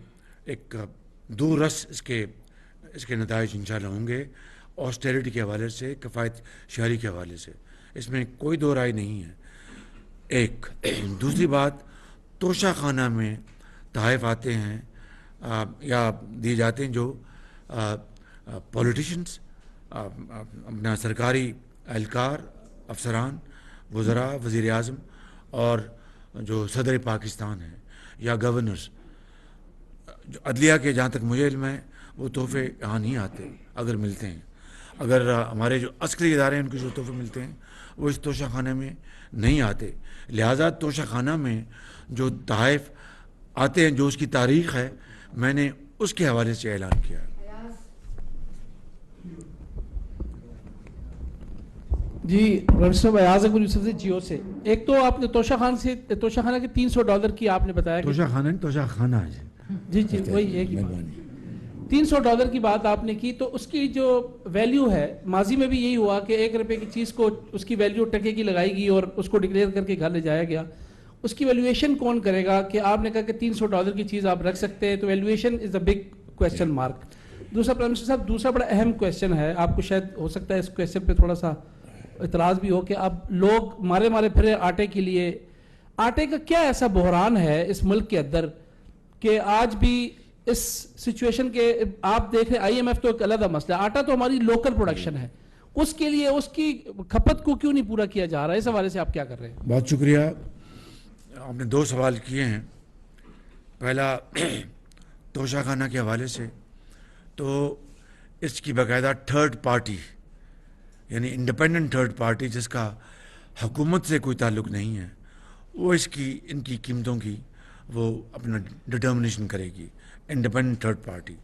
ایک دو رس اس کے نتائج انشاءاللہ ہوں گے. آسٹیرٹی کے حوالے سے، کفایت شہری کے حوالے سے، اس میں کوئی دو رائے نہیں ہے. ایک دوسری بات، توشہ خانہ میں تحائف آتے ہیں یا دیے جاتے ہیں جو پولیٹیشنز، اپنا سرکاری اہلکار، افسران، وزراء، وزیر اعظم اور جو صدر پاکستان ہیں یا گورنرز. عدلیہ کے جہاں تک مجھے علم ہے وہ تحفے یہاں نہیں آتے. اگر ملتے ہیں، اگر ہمارے جو عسکری ادارے ہیں ان کے جو تحفے ملتے ہیں وہ اس توشہ خانے میں نہیں آتے. لہٰذا توشہ خانہ میں جو تحائف آتے ہیں، جو اس کی تاریخ ہے، میں نے اس کے حوالے سے اعلان کیا. جی صاحب، ایاز اکبر یوسف سے جیو سے. ایک تو آپ نے توشہ خانہ کے $300 کی آپ نے بتایا، توشہ خانہ نہیں، توشہ خانہ ہے. جی وہی ایک $300 کی بات آپ نے کی. تو اس کی جو ویلیو ہے، ماضی میں بھی یہی ہوا کہ 1 روپے کی چیز کو اس کی ویلیو ٹکے کی لگائی گئی اور اس کو ڈکلیئر کر کے گھر لے جایا گیا. اس کی ویلیویشن کون کرے گا؟ کہ آپ نے کہا کہ $300 کی چیز آپ رکھ سکتے ہیں، تو valuation is a big question mark. دوسرا پرائم منسٹر صاحب، دوسرا بڑا اہم کویسچن ہے، آپ کو شاید ہو سکتا ہے اس کویسچن پہ تھوڑا سا اعتراض بھی ہو، کہ اب لوگ مارے پھرے آٹے کے لیے. آٹے کا کیا ایسا بحران ہے اس ملک کے اندر کہ آج بھی اس سچویشن کے آپ دیکھ رہے IMF تو ایک علیحدہ مسئلہ ہے، آٹا تو ہماری لوکل پروڈکشن ہے، اس کے لیے اس کی کھپت کو کیوں نہیں پورا کیا جا رہا ہے؟ اس حوالے سے آپ کیا کر رہے ہیں؟ بہت شکریہ. آپ نے 2 سوال کیے ہیں. پہلا توشہ خانہ کے حوالے سے، تو اس کی باقاعدہ تھرڈ پارٹی یعنی انڈیپینڈنٹ تھرڈ پارٹی جس کا حکومت سے کوئی تعلق نہیں ہے، وہ ان کی قیمتوں کی وہ اپنا ڈٹرمنیشن کرے گی. Independent third party.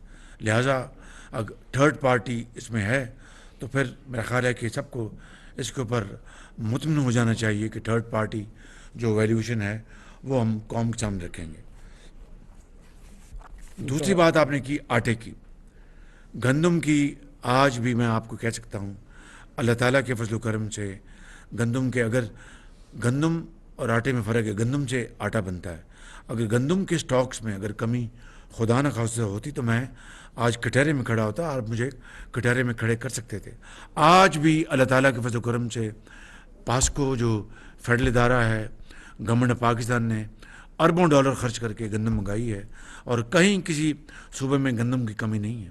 لہٰذا اگر تھرڈ پارٹی اس میں ہے تو پھر میرا خیال ہے کہ سب کو اس کے اوپر مطمئن ہو جانا چاہیے کہ تھرڈ پارٹی جو ویلیوشن ہے وہ ہم قوم کے سامنے رکھیں گے. دوسری بات آپ نے کی آٹے کی. گندم کی آج بھی میں آپ کو کہہ سکتا ہوں اللہ تعالیٰ کے فضل و کرم سے گندم کے، اگر گندم اور آٹے میں فرق ہے، گندم سے آٹا بنتا ہے. اگر گندم کے سٹاکس میں اگر کمی خدا نہ خواستہ ہوتی تو میں آج کٹہرے میں کھڑا ہوتا اور مجھے کٹہرے میں کھڑے کر سکتے تھے. آج بھی اللہ تعالیٰ کے فضل و کرم سے پاسکو جو فیڈرل ادارہ ہے، گورنمنٹ پاکستان نے اربوں ڈالر خرچ کر کے گندم منگائی ہے اور کہیں کسی صوبے میں گندم کی کمی نہیں ہے.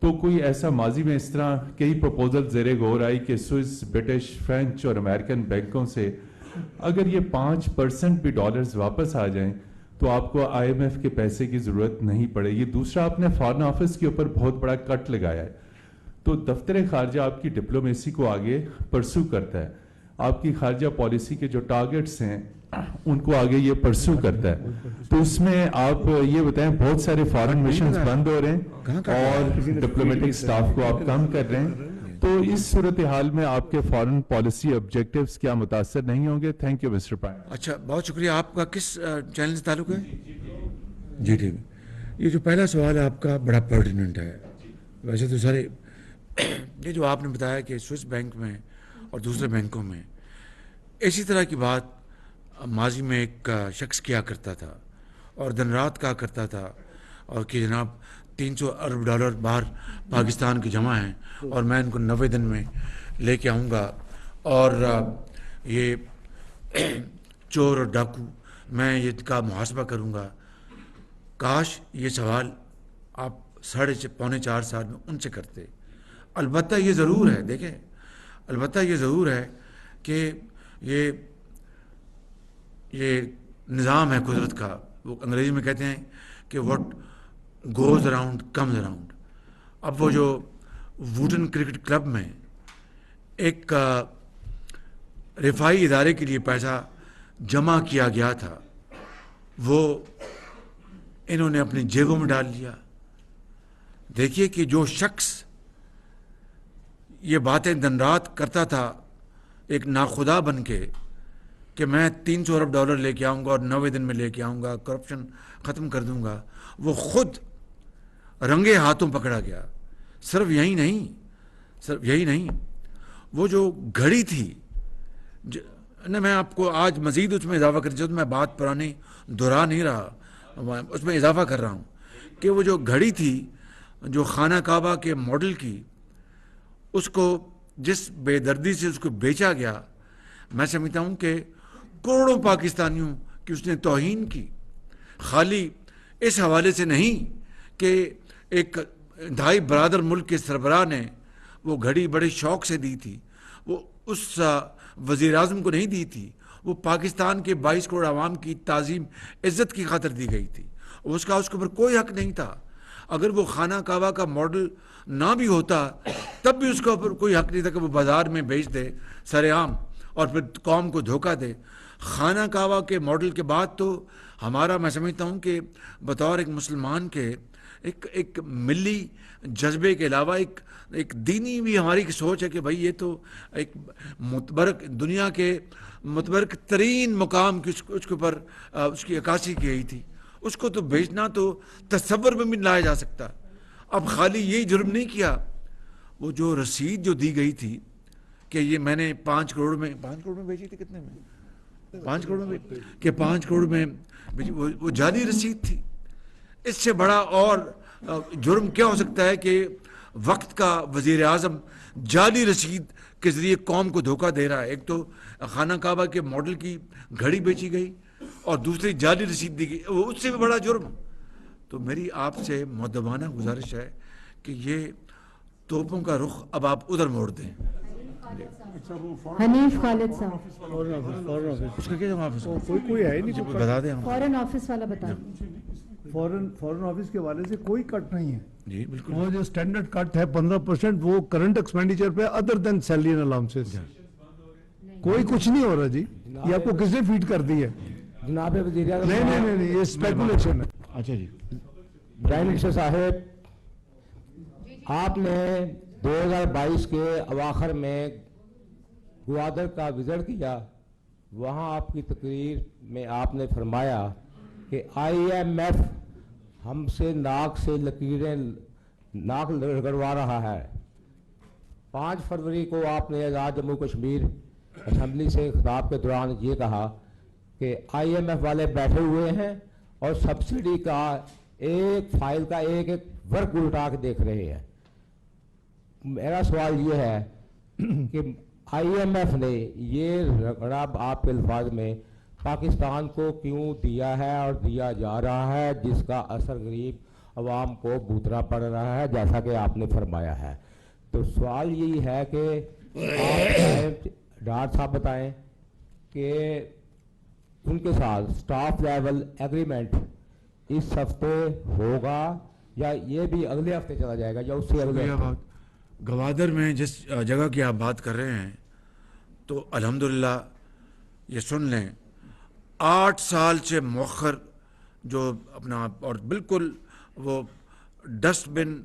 تو کوئی ایسا ماضی میں اس طرح کئی پروپوزل زیر غور آئی کہ سوئس، برٹش، فرینچ اور امریکن بینکوں سے اگر یہ 5% بھی ڈالرز واپس آ جائیں تو آپ کو آئی ایم ایف کے پیسے کی ضرورت نہیں پڑے گی. دوسرا، آپ نے فارن آفس کے اوپر بہت بڑا کٹ لگایا ہے. تو دفتر خارجہ آپ کی ڈپلومیسی کو آگے پرسو کرتا ہے، آپ کی خارجہ پالیسی کے جو ٹارگٹس ہیں ان کو آگے یہ پرسو کرتا ہے. تو اس میں آپ یہ بتائیں، بہت سارے فارن مشنز بند ہو رہے ہیں اور ڈپلومیٹک سٹاف کو آپ کم کر رہے ہیں. تو اس صورتحال میں آپ کے فارن پالیسی آبجیکٹیوز کیا متاثر نہیں ہوں گے؟ Thank you mister prime. اچھا، بہت شکریہ. آپ کا کس چینل سے تعلق ہے؟ جی ٹھیک. یہ جو پہلا سوال ہے آپ کا بڑا پرٹیننٹ ہے. ویسے تو سارے یہ جو آپ نے بتایا کہ سوئس بینک میں اور دوسرے بینکوں میں اسی طرح کی بات ماضی میں ایک شخص کیا کرتا تھا اور دن رات کہا کرتا تھا، اور کہ جناب 300 ارب ڈالر باہر پاکستان کے جمع ہیں اور میں ان کو 90 دن میں لے کے آؤں گا، اور یہ چور اور ڈاکو میں یہ کا محاسبہ کروں گا. کاش یہ سوال آپ 3.5-4 سال میں ان سے کرتے. البتہ یہ ضرور ہے، دیکھیں، البتہ یہ ضرور ہے کہ یہ نظام ہے قدرت کا. وہ انگریزی میں کہتے ہیں کہ what goes around comes around. اب وہ جو ووٹن کرکٹ کلب میں ایک رفاہی ادارے کے لیے پیسہ جمع کیا گیا تھا، وہ انہوں نے اپنی جیبوں میں ڈال لیا. دیکھیے کہ جو شخص یہ باتیں دن رات کرتا تھا ایک ناخدا بن کے کہ میں 300 ارب ڈالر لے کے آؤں گا اور 90 دن میں لے کے آؤں گا، کرپشن ختم کر دوں گا، وہ خود رنگے ہاتھوں پکڑا گیا. صرف یہی نہیں، وہ جو گھڑی تھی میں آپ کو آج مزید اس میں اضافہ کر چاہتا ہوں. میں بات پرانی دہرا نہیں رہا، اس میں اضافہ کر رہا ہوں کہ وہ جو گھڑی تھی جو خانہ کعبہ کے ماڈل کی، اس کو جس بے دردی سے اس کو بیچا گیا، میں سمجھتا ہوں کہ کروڑوں پاکستانیوں کی اس نے توہین کی. خالی اس حوالے سے نہیں کہ ایک انتہائی برادر ملک کے سربراہ نے وہ گھڑی بڑے شوق سے دی تھی، وہ اس وزیر اعظم کو نہیں دی تھی، وہ پاکستان کے 22 کروڑ عوام کی تعظیم عزت کی خاطر دی گئی تھی. اس کے اوپر کوئی حق نہیں تھا. اگر وہ خانہ کعبہ کا ماڈل نہ بھی ہوتا تب بھی اس کے اوپر کوئی حق نہیں تھا کہ وہ بازار میں بیچ دے سر عام اور پھر قوم کو دھوکہ دے. خانہ کعبہ کے ماڈل کے بعد تو ہمارا، میں سمجھتا ہوں کہ بطور ایک مسلمان کے ایک ملی جذبے کے علاوہ ایک دینی بھی ہماری سوچ ہے کہ بھائی یہ تو ایک متبرک دنیا کے متبرک ترین مقام کی اس کے اوپر اس کی عکاسی کی گئی تھی. اس کو تو بیچنا تو تصور میں بھی لایا جا سکتا. اب خالی یہی جرم نہیں کیا، وہ جو رسید جو دی گئی تھی کہ یہ میں نے 5 کروڑ میں بیچی تھی، کتنے میں 5 کروڑ میں کہ 5 کروڑ میں وہ جعلی رسید تھی. اس سے بڑا اور جرم کیا ہو سکتا ہے کہ وقت کا وزیر اعظم جعلی رسید کے ذریعے قوم کو دھوکہ دے رہا ہے. ایک تو خانہ کعبہ کے ماڈل کی گھڑی بیچی گئی اور دوسری جعلی رسید دی گئی، وہ اس سے بھی بڑا جرم. تو میری آپ سے مؤدبانہ گزارش ہے کہ یہ توپوں کا رخ اب آپ ادھر موڑ دیں. حنیف خالد صاحب، اس کا کیا جواب ہے؟ کوئی ہے ہی نہیں. بتا دیں ہم. فورن آفس والا بتا دیں. فورن آفس کے حوالے سے کوئی کٹ نہیں ہے. جی بالکل. وہ جو اسٹینڈرڈ کٹ ہے 15% وہ کرنٹ ایکسپینڈیچر پہ other than salary and allowances, کوئی کچھ نہیں ہو رہا. جی یہ آپ کو کس نے فیڈ کر دی ہے؟ جناب وزیر اعظم، نہیں یہ اسپیکولیشن ہے. اچھا جی، پرائم منسٹر صاحب، آپ نے 2022 کے اواخر میں گوادر کا وزٹ کیا. وہاں آپ کی تقریر میں آپ نے فرمایا کہ آئی ایم ایف ہم سے ناک رگڑوا رہا ہے. 5 فروری کو آپ نے آزاد جموں کشمیر اسمبلی سے خطاب کے دوران یہ کہا کہ آئی ایم ایف والے بیٹھے ہوئے ہیں اور سبسڈی کا ایک فائل کا ایک ورک الٹا کے دیکھ رہے ہیں. میرا سوال یہ ہے کہ آئی ایم ایف نے یہ رگڑا آپ کے الفاظ میں پاکستان کو کیوں دیا ہے اور دیا جا رہا ہے، جس کا اثر غریب عوام کو بوتنا پڑ رہا ہے جیسا کہ آپ نے فرمایا ہے. تو سوال یہی ہے کہ آپ ڈاکٹر صاحب بتائیں کہ ان کے ساتھ سٹاف لیول ایگریمنٹ اس ہفتے ہوگا یا یہ بھی اگلے ہفتے چلا جائے گا یا اس سے اگلے ہفتے؟ گوادر میں جس جگہ کی آپ بات کر رہے ہیں تو الحمدللہ یہ سن لیں 8 سال سے مؤخر جو اپنا اور بالکل وہ ڈسٹ بن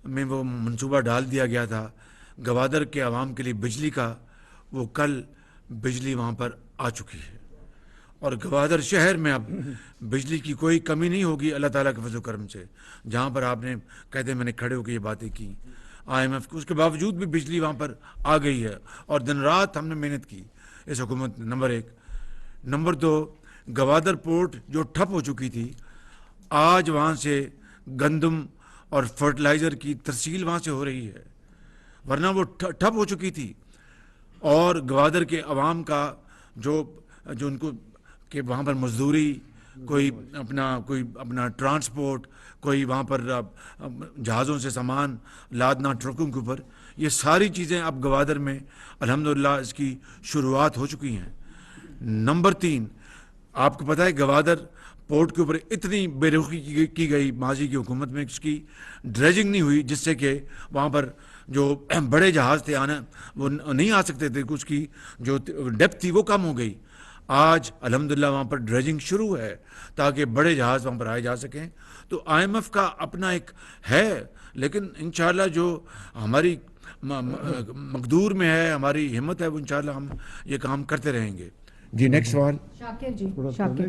میں وہ منصوبہ ڈال دیا گیا تھا گوادر کے عوام کے لیے بجلی کا، وہ کل بجلی وہاں پر آ چکی ہے اور گوادر شہر میں اب بجلی کی کوئی کمی نہیں ہوگی اللہ تعالیٰ کے فضل و کرم سے. جہاں پر آپ نے کہتے میں نے کھڑے ہو کے یہ باتیں کی IMF کی، اس کے باوجود بھی بجلی وہاں پر آ گئی ہے اور دن رات ہم نے محنت کی اس حکومت. نمبر 1. نمبر 2، گوادر پورٹ جو ٹھپ ہو چکی تھی آج وہاں سے گندم اور فرٹیلائزر کی ترسیل وہاں سے ہو رہی ہے، ورنہ وہ ٹھپ ہو چکی تھی. اور گوادر کے عوام کا جو ان کو کہ وہاں پر مزدوری، کوئی اپنا ٹرانسپورٹ، کوئی وہاں پر جہازوں سے سامان لادنا ٹرکوں کے اوپر، یہ ساری چیزیں اب گوادر میں الحمدللہ اس کی شروعات ہو چکی ہیں. نمبر 3، آپ کو پتہ ہے گوادر پورٹ کے اوپر اتنی بے رخی کی گئی ماضی کی حکومت میں، اس کی ڈریجنگ نہیں ہوئی جس سے کہ وہاں پر جو بڑے جہاز تھے آنا وہ نہیں آ سکتے تھے، اس کی جو ڈیپتھ تھی وہ کم ہو گئی. آج الحمدللہ وہاں پر ڈریجنگ شروع ہے تاکہ بڑے جہاز وہاں پر آئے جا سکیں. تو IMF کا اپنا ایک ہے، لیکن انشاءاللہ جو ہماری مقدور میں ہے، ہماری ہمت ہے، وہ انشاءاللہ ہم یہ کام کرتے رہیں گے. جی نیکسٹ سوال. شاکر جی، شاکر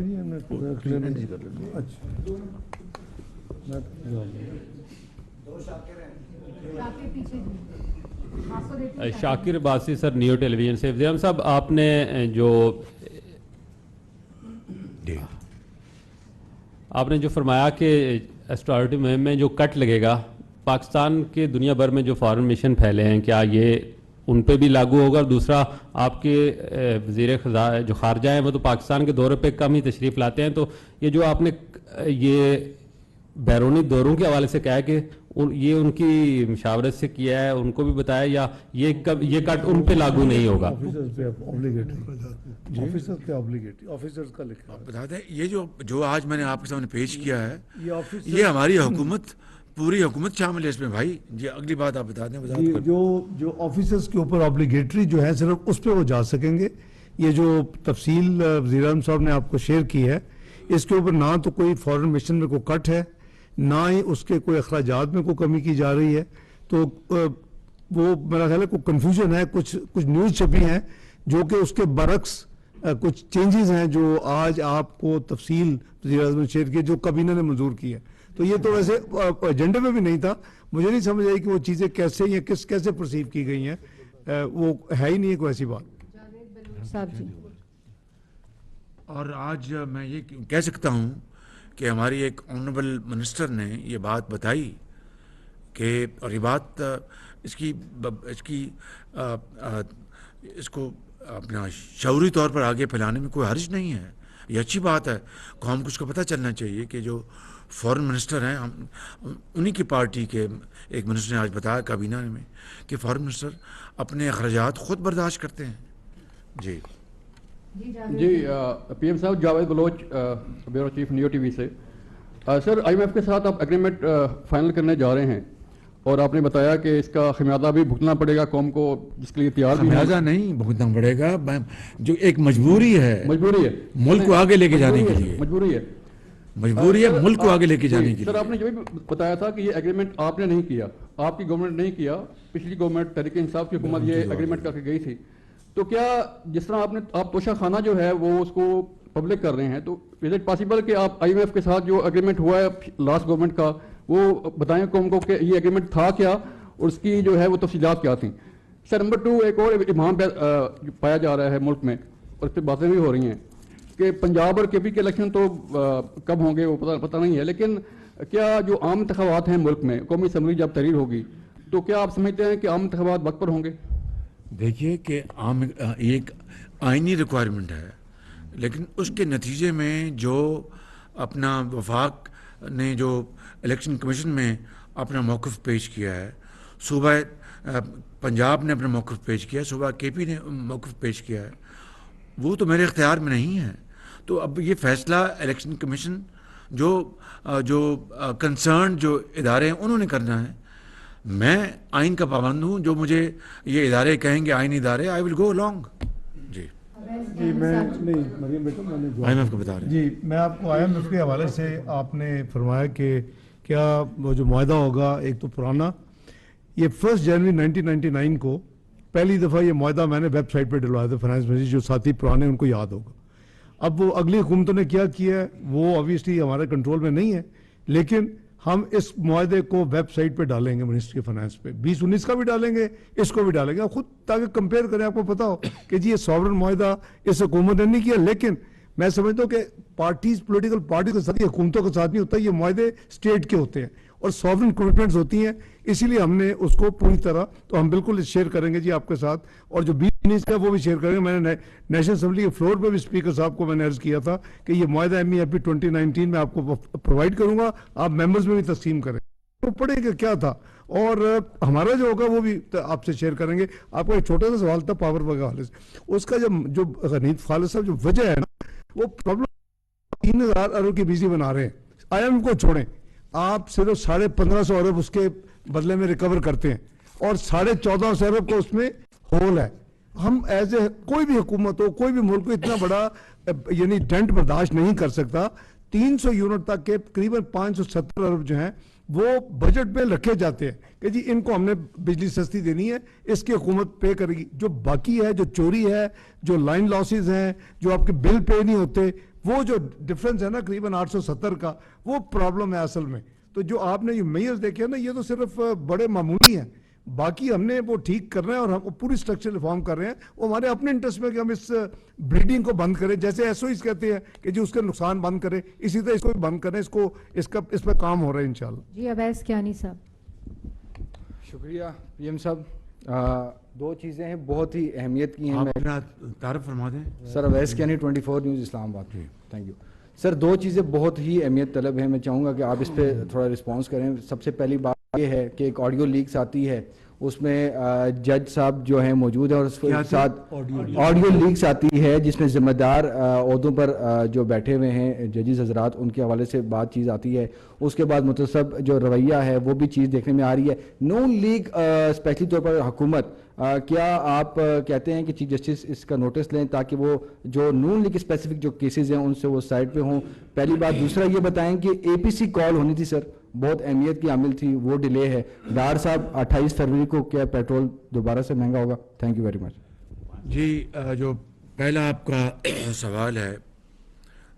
شاکر باسی سر، نیو ٹیلی ویژن سے. وزیر صاحب آپ نے جو فرمایا کہ اسٹارٹی مہم میں جو کٹ لگے گا پاکستان کے دنیا بھر میں جو فارن مشن پھیلے ہیں کیا یہ ان پہ بھی لاگو ہوگا؟ اور دوسرا آپ کے وزیر جو خارجہ ہیں وہ تو پاکستان کے دورے پہ کم ہی تشریف لاتے ہیں، تو یہ جو آپ نے یہ بیرونی دوروں کے حوالے سے کہا ہے کہ یہ ان کی مشاورت سے کیا ہے، ان کو بھی بتایا یا یہ کٹ ان پہ لاگو نہیں ہوگا؟ بتا دیں یہ جو آج میں نے آپ کے سامنے پیش کیا ہے یہ ہماری حکومت، پوری حکومت شامل ہے اس میں بھائی. جی اگلی بات آپ بتا دیں. جو آفیسرز کے اوپر آبلیگیٹری جو ہے صرف اس پہ وہ جا سکیں گے. یہ جو تفصیل وزیر اعظم صاحب نے آپ کو شیئر کی ہے اس کے اوپر نہ تو کوئی فارن مشن میں کوئی کٹ ہے، نہ ہی اس کے کوئی اخراجات میں کوئی کمی کی جا رہی ہے. تو وہ میرا خیال ہے کوئی کنفیوژن ہے، کچھ نیوز چھپی ہیں جو کہ اس کے برعکس کچھ چینجز ہیں جو آج آپ کو تفصیل وزیر اعظم نے شیئر کی جو کابینہ نے منظور کی ہے. تو یہ تو ویسے ایجنڈے میں بھی نہیں تھا. مجھے نہیں سمجھ آئی کہ وہ چیزیں کیسے یا کیسے پرسیو کی گئی ہیں، وہ ہے ہی نہیں ہے کوئی ایسی بات. اور آج میں یہ کہہ سکتا ہوں کہ ہماری ایک آنریبل منسٹر نے یہ بات بتائی کہ اور یہ بات اس کو اپنا شعوری طور پر آگے پھیلانے میں کوئی حرج نہیں ہے. یہ اچھی بات ہے. قوم کو اس کو پتہ چلنا چاہیے کہ جو فارن منسٹر ہیں انہی کی پارٹی کے ایک منسٹر نے آج بتایا کابینہ میں کہ فارن منسٹر اپنے اخراجات خود برداشت کرتے ہیں. جی PM صاحب، Javed Baloch, bureau chief, new T V سے. سر IMF کے ساتھ آپ ایگریمنٹ فائنل کرنے جا رہے ہیں اور آپ نے بتایا کہ اس کا خمیازہ بھی بھگتنا پڑے گا قوم کو، جس کے لیے تیار بھی ہے. خمیازہ نہیں بھگتنا پڑے گا، جو ایک مجبوری ہے ملک کو آگے لے کے جانے کے لیے. مجبوری ہے ملک کو آگے لے کے جانے کے لیے. سر آپ نے جو بھی بتایا تھا کہ یہ ایگریمنٹ آپ نے نہیں کیا، آپ کی گورنمنٹ نہیں کیا، پچھلی گورنمنٹ تحریک انصاف کی حکومت یہ ایگریمنٹ کر کے گئی تھی. تو کیا جس طرح آپ توشہ خانہ جو ہے وہ اس کو پبلک کر رہے ہیں، تو از اٹ پاسبل کہ آپ IMF کے ساتھ جو ایگریمنٹ ہوا ہے لاسٹ گورنمنٹ کا وہ بتائیں قوم کو کہ یہ ایگریمنٹ تھا کیا اور اس کی جو ہے وہ تفصیلات کیا تھیں؟ سر نمبر 2، ایک اور ابہام پایا جا رہا ہے ملک میں اور اس پہ باتیں بھی ہو رہی ہیں کہ پنجاب اور KP کے الیکشن تو کب ہوں گے وہ پتہ نہیں ہے، لیکن کیا جو عام انتخابات ہیں ملک میں، قومی اسمبلی جب تحریر ہوگی تو کیا آپ سمجھتے ہیں کہ عام انتخابات وقت پر ہوں گے؟ دیکھیے کہ ایک آئینی ریکوائرمنٹ ہے، لیکن اس کے نتیجے میں جو اپنا وفاق نے جو الیکشن کمیشن میں اپنا موقف پیش کیا ہے، صوبہ پنجاب نے اپنا موقف پیش کیا ہے، صوبہ کے پی نے موقف پیش کیا ہے، وہ تو میرے اختیار میں نہیں ہے. تو اب یہ فیصلہ الیکشن کمیشن جو کنسرن جو ادارے ہیں انہوں نے کرنا ہے. میں آئین کا پابند ہوں، جو مجھے یہ ادارے کہیں گے آئینی ادارے، آئی ول گو along. جی جی میں نہیں مریم بیٹا میں نے آئی ایم ایف کو بتا رہے ہیں. جی میں آپ کو آئی ایم ایف کے حوالے سے آپ نے فرمایا کہ کیا وہ جو معاہدہ ہوگا، ایک تو پرانا، یہ 1 جنوری 1999 کو پہلی دفعہ یہ معاہدہ میں نے ویب سائٹ پہ ڈلوایا تھا فائنانس منسٹری، جو ساتھی پرانے ان کو یاد ہوگا. اب وہ اگلی حکومتوں نے کیا ہے وہ obviously ہمارے کنٹرول میں نہیں ہے، لیکن ہم اس معاہدے کو ویب سائٹ پہ ڈالیں گے منسٹری فائنانس پہ، 2019 کا بھی ڈالیں گے، اس کو بھی ڈالیں گے. آپ خود تاکہ کمپیئر کریں، آپ کو پتا ہو کہ جی یہ ساورن معاہدہ اس حکومت نے نہیں کیا، لیکن میں سمجھتا ہوں کہ پارٹیز پولیٹیکل پارٹی کے ساتھ، حکومتوں کے ساتھ نہیں ہوتا، یہ معاہدے اسٹیٹ کے ہوتے ہیں اور ساورن کمٹمنٹس ہوتی ہیں، اسی لیے ہم نے اس کو پوری طرح، تو ہم بالکل شیئر کریں گے جی آپ کے ساتھ، اور جو 2019 کا وہ بھی شیئر کریں گے. میں نے نیشنل اسمبلی کے فلور پہ بھی اسپیکر صاحب کو میں نے عرض کیا تھا کہ یہ معاہدہ MEIP 2019 میں آپ کو پرووائڈ کروں گا، آپ ممبرز میں بھی تقسیم کریں، وہ پڑھیں کہ کیا تھا، اور ہمارا جو ہوگا وہ بھی آپ سے شیئر کریں گے. آپ کا ایک چھوٹا سا سوال تھا پاور کے حوالے سے، اس کا جو غنیت خالد صاحب جو وجہ ہے نا، وہ پرابلم 3000 ارب کی بجلی بنا رہے ہیں، IM کو چھوڑیں، آپ صرف 1550 ارب اس کے بدلے میں ریکور کرتے ہیں، اور 1450 ارب کو اس میں ہول ہے. ہم ایز اے کوئی بھی حکومت ہو، کوئی بھی ملک کو اتنا بڑا یعنی ڈنٹ برداشت نہیں کر سکتا. 300 یونٹ تک کے قریباً 570 ارب جو ہیں وہ بجٹ میں رکھے جاتے ہیں کہ جی ان کو ہم نے بجلی سستی دینی ہے، اس کی حکومت پے کرے گی. جو باقی ہے، جو چوری ہے، جو لائن لاسز ہیں، جو آپ کے بل پے نہیں ہوتے، وہ جو ڈفرنس ہے نا قریباً 870 کا، وہ پرابلم ہے اصل میں. تو جو آپ نے یہ میئرز دیکھے نا، یہ تو صرف بڑے معمولی ہیں، باقی ہم نے وہ ٹھیک کر رہے ہیں، اور ہم پوری اسٹرکچر ریفارم کر رہے ہیں. وہ ہمارے اپنے انٹرسٹ میں کہ ہم اس بریڈنگ کو بند کریں، جیسے SOEs کہتے ہیں کہ جی اس کا نقصان بند کریں، اسی طرح اس کو بھی بند کریں. اس پہ کام ہو رہا ہے انشاءاللہ. جی اویس کیانی صاحب. شکریہ PM صاحب. 2 چیزیں ہیں بہت ہی اہمیت کی ہیں. آپ اپنا تعارف فرما دیں. سر اویس کیانی 24 نیوز اسلام آباد. Thank you sir. 2 چیزیں بہت ہی اہمیت طلب ہیں، میں چاہوں گا کہ آپ اس پہ تھوڑا رسپانس کریں. سب سے پہلی بات یہ ہے کہ ایک آڈیو لیکس آتی ہے، اس میں جج صاحب جو ہیں موجود ہیں، اور اس کے ساتھ آڈیو لیکس آتی ہے جس میں ذمہ دار عہدوں پر جو بیٹھے ہوئے ہیں ججز حضرات، ان کے حوالے سے بات چیز آتی ہے. اس کے بعد متصب جو رویہ ہے وہ بھی چیز دیکھنے میں آ رہی ہے. نون لیگ اسپیشلی طور پر حکومت، کیا آپ کہتے ہیں کہ چیف جسٹس اس کا نوٹس لیں تاکہ وہ جو نون لیگ اسپیسیفک جو کیسز ہیں ان سے وہ سائڈ پہ ہوں؟ پہلی بات. دوسرا یہ بتائیں کہ APC کال ہونی تھی سر، بہت اہمیت کی عامل تھی، وہ ڈیلے ہے. ڈار صاحب 28 فروری کو کیا پیٹرول دوبارہ سے مہنگا ہوگا؟ Thank you very much. جی جو پہلا آپ کا سوال ہے،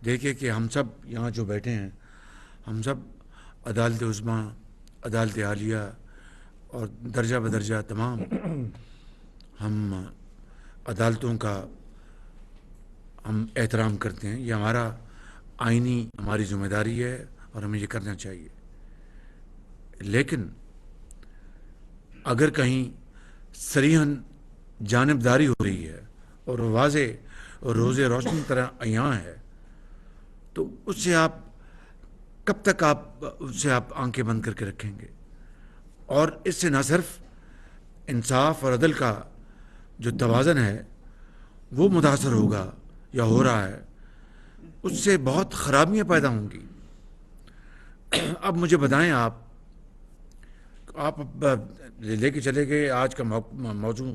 دیکھیے کہ ہم سب یہاں جو بیٹھے ہیں، ہم سب عدالت عظمیٰ، عدالت عالیہ اور درجہ بدرجہ تمام ہم عدالتوں کا ہم احترام کرتے ہیں. یہ ہمارا آئینی ہماری ذمہ داری ہے اور ہمیں یہ کرنا چاہیے. لیکن اگر کہیں صریحاً جانبداری ہو رہی ہے اور واضح اور روز روشنی طرح عیاں ہے، تو اس سے آپ کب تک اس سے آپ آنکھیں بند کر کے رکھیں گے؟ اور اس سے نہ صرف انصاف اور عدل کا جو توازن ہے وہ متاثر ہوگا یا ہو رہا ہے، اس سے بہت خرابیاں پیدا ہوں گی. اب مجھے بتائیں، آپ لے کے چلے گئے. آج کا موضوع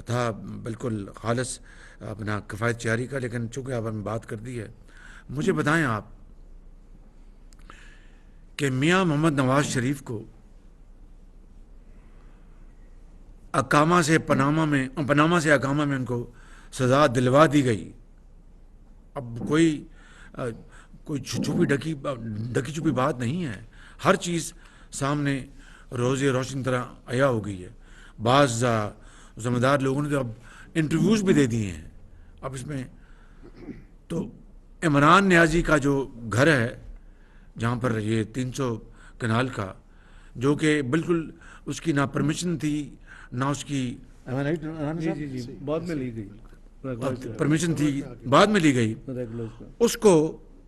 تھا بالکل خالص اپنا کفایت جاری کا، لیکن چونکہ آپ ہم بات کر دی ہے، مجھے بتائیں آپ کہ میاں محمد نواز شریف کو پناما سے اقامہ میں ان کو سزا دلوا دی گئی. اب کوئی چھپی ڈکی چھپی بات نہیں ہے، ہر چیز سامنے روز روشن طرح عیاں ہو گئی ہے. بعض ذمہ دار لوگوں نے تو اب انٹرویوز بھی دے دیے ہیں. اب اس میں تو عمران نیازی کا جو گھر ہے جہاں پر یہ 300 کنال کا، جو کہ بالکل اس کی نہ پرمیشن تھی نہ اس کی بعد میں لی گئی پرمیشن تھی، بعد میں لی گئی، اس کو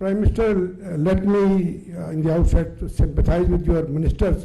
Prime Minister, let me in the outset sympathize with your ministers,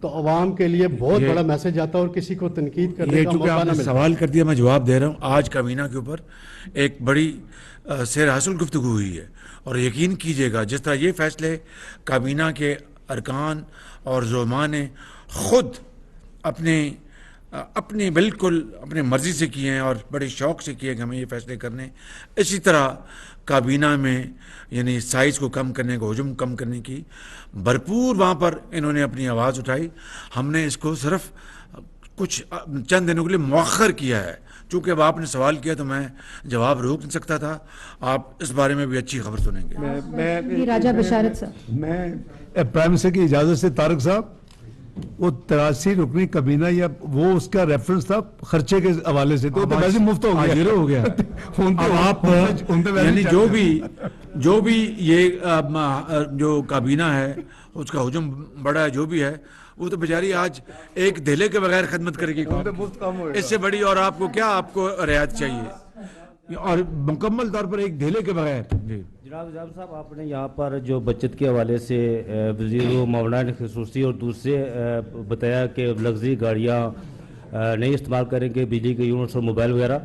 تو عوام کے لیے بہت بڑا میسج آتا ہے اور کسی کو تنقید کرنے کا چونکہ موقع آپ نہ نے ملتا. سوال کر دیا میں جواب دے رہا ہوں. آج کابینہ کے اوپر ایک بڑی سیر حاصل گفتگو ہوئی ہے اور یقین کیجئے گا جس طرح یہ فیصلے کابینہ کے ارکان اور زعماء نے خود اپنے بالکل اپنے مرضی سے کیے ہیں اور بڑے شوق سے کیے کہ ہمیں یہ فیصلے کرنے. اسی طرح کابینہ میں یعنی سائز کو کم کرنے کو حجم کم کرنے کی بھرپور وہاں پر انہوں نے اپنی آواز اٹھائی. ہم نے اس کو صرف کچھ چند دنوں کے لیے مؤخر کیا ہے. چونکہ اب آپ نے سوال کیا تو میں جواب روک نہیں سکتا تھا. آپ اس بارے میں بھی اچھی خبر سنیں گے. راجہ بشارت صاحب. میں پرائم منسٹر کی اجازت سے طارق صاحب وہ 83 رکنی کابینہ یا وہ اس کا ریفرنس تھا خرچے کے حوالے سے تو ویسے مفت ہو گیا زیرو ہو گیا. اب آپ یعنی جو بھی یہ جو کابینہ ہے اس کا حجم بڑا ہے جو بھی ہے وہ تو بیچاری آج ایک دھیلے کے بغیر خدمت کرے گی. اس سے بڑی اور آپ کو کیا آپ کو رعایت چاہیے اور مکمل طور پر ایک دھیلے کے بغیر. جناب نظام صاحب آپ نے یہاں پر جو بچت کے حوالے سے وزیر و معاونین خصوصی اور دوسرے بتایا کہ لگژری گاڑیاں نہیں استعمال کریں گے بجلی کے یونٹس اور موبائل وغیرہ.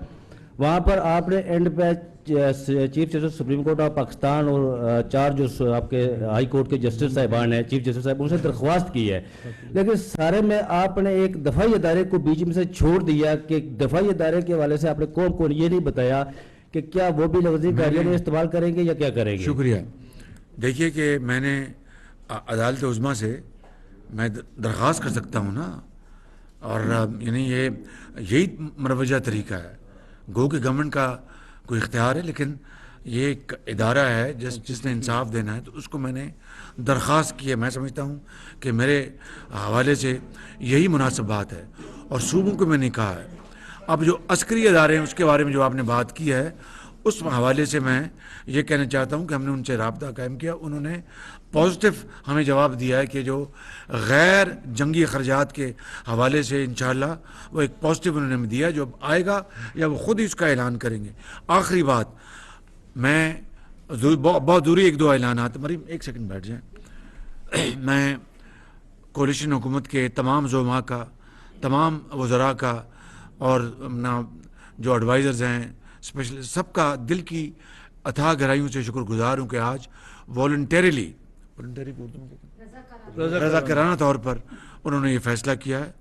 وہاں پر آپ نے اینڈ پہ chief justice supreme court of Pakistan اور 4 جو آپ کے ہائی کورٹ کے جسٹس صاحبان ہیں چیف جسٹس صاحب ان سے درخواست کی ہے. لیکن سارے میں آپ نے ایک دفاعی ادارے کو بیچ میں سے چھوڑ دیا کہ دفاعی ادارے کے حوالے سے آپ نے قوم کو یہ نہیں بتایا کہ کیا وہ بھی لفظی گاڑیاں نہیں استعمال کریں گے یا کیا کریں گے. شکریہ. دیکھیے کہ میں نے عدالت عظمیٰ سے میں درخواست کر سکتا ہوں نا اور یعنی یہی مروجہ طریقہ ہے. گو کہ گورنمنٹ کا کوئی اختیار ہے لیکن یہ ایک ادارہ ہے جس نے انصاف دینا ہے تو اس کو میں نے درخواست کی ہے. میں سمجھتا ہوں کہ میرے حوالے سے یہی مناسب بات ہے اور صوبوں کو میں نے کہا ہے. اب جو عسکری ادارے ہیں اس کے بارے میں جو آپ نے بات کی ہے اس حوالے سے میں یہ کہنا چاہتا ہوں کہ ہم نے ان سے رابطہ قائم کیا. انہوں نے پازیٹیو ہمیں جواب دیا ہے کہ جو غیر جنگی اخراجات کے حوالے سے انشاءاللہ وہ ایک پازیٹیو انہوں نے دیا جو آئے گا یا وہ خود ہی اس کا اعلان کریں گے. آخری بات میں بہت ضروری 1-2 اعلانات. مریم ایک سیکنڈ بیٹھ جائیں. میں کولیشن حکومت کے تمام زعماء کا تمام وزراء کا اور جو ایڈوائزرز ہیں اسپیشل سب کا دل کی اتھاہ گہرائیوں سے شکر گزار ہوں کہ آج والنٹیرلی رضاکارانہ طور پر انہوں نے یہ فیصلہ کیا ہے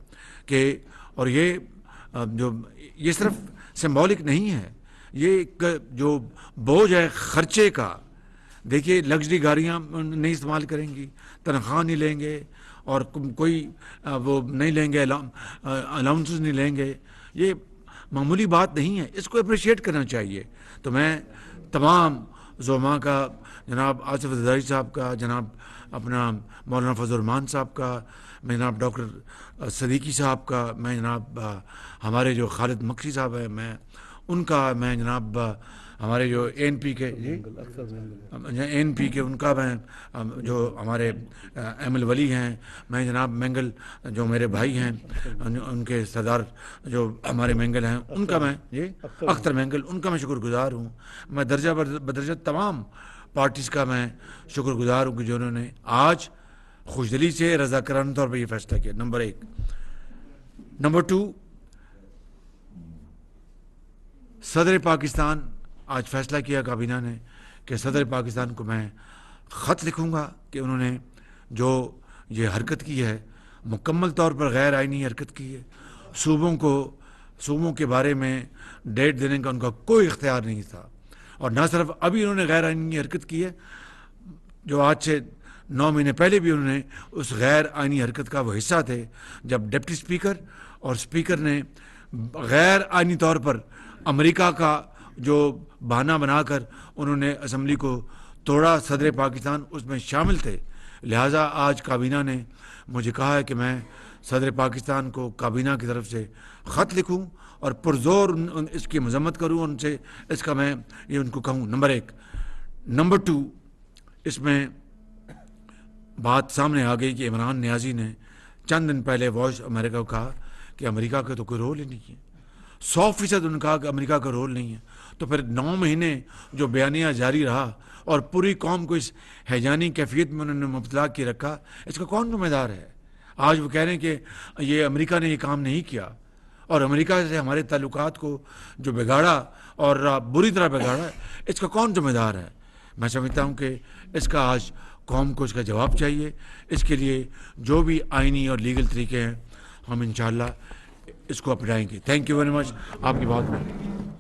کہ اور یہ صرف سمبولک نہیں ہے یہ جو بوجھ ہے خرچے کا. دیکھیے لگژری گاڑیاں نہیں استعمال کریں گی تنخواہ نہیں لیں گے اور کوئی وہ نہیں لیں گے الاؤنسز نہیں لیں گے. یہ معمولی بات نہیں ہے. اس کو اپریشیٹ کرنا چاہیے. تو میں تمام زعماء کا جناب آصف زرداری صاحب کا جناب اپنا مولانا فضل الرحمان صاحب کا میں جناب ڈاکٹر صدیقی صاحب کا میں جناب ہمارے جو خالد مکسی صاحب ہیں میں ان کا میں جناب ہمارے جو این پی کے ان کا میں جو ہمارے احمد ولی ہیں میں جناب مینگل جو میرے بھائی ہیں ان کے سردار جو ہمارے مینگل ہیں ان کا میں اختر مینگل ان کا میں شکر گزار ہوں. میں درجہ بدرجہ تمام پارٹیز کا میں شکر گزار ہوں کہ جو انہوں نے آج خوشدلی سے رضاکارانہ طور پر یہ فیصلہ کیا. نمبر 1. نمبر 2 صدر پاکستان آج فیصلہ کیا کابینہ نے کہ صدر پاکستان کو میں خط لکھوں گا کہ انہوں نے جو یہ حرکت کی ہے مکمل طور پر غیر آئینی حرکت کی ہے. صوبوں کے بارے میں ڈیٹ دینے کا ان کا کوئی اختیار نہیں تھا اور نہ صرف ابھی انہوں نے غیر آئینی حرکت کی ہے جو آج سے 9 مہینے پہلے بھی انہوں نے اس غیر آئینی حرکت کا وہ حصہ تھے جب ڈپٹی اسپیکر اور اسپیکر نے غیر آئینی طور پر امریکہ کا جو بہانہ بنا کر انہوں نے اسمبلی کو توڑا. صدر پاکستان اس میں شامل تھے. لہٰذا آج کابینہ نے مجھے کہا ہے کہ میں صدر پاکستان کو کابینہ کی طرف سے خط لکھوں اور پرزور اس کی مذمت کروں ان سے اس کا میں یہ ان کو کہوں. نمبر 1. نمبر 2 اس میں بات سامنے آ گئی کہ عمران نیازی نے چند دن پہلے وائس امریکہ کو کہا کہ امریکہ کا تو کوئی رول ہی نہیں ہے. 100% انہوں نے کہا کہ امریکہ کا رول نہیں ہے. تو پھر 9 مہینے جو بیانیہ جاری رہا اور پوری قوم کو اس ہیجانی کیفیت میں انہوں نے مبتلا کیے رکھا اس کا کون ذمہ دار ہے؟ آج وہ کہہ رہے ہیں کہ یہ امریکہ نے یہ کام نہیں کیا اور امریکہ سے ہمارے تعلقات کو جو بگاڑا اور بری طرح بگاڑا ہے، اس کا کون ذمہ دار ہے؟ میں سمجھتا ہوں کہ اس کا آج قوم کو اس کا جواب چاہیے. اس کے لیے جو بھی آئینی اور لیگل طریقے ہیں ہم انشاءاللہ اس کو اپنائیں گے. تھینک یو ویری مچ. آپ کی بہت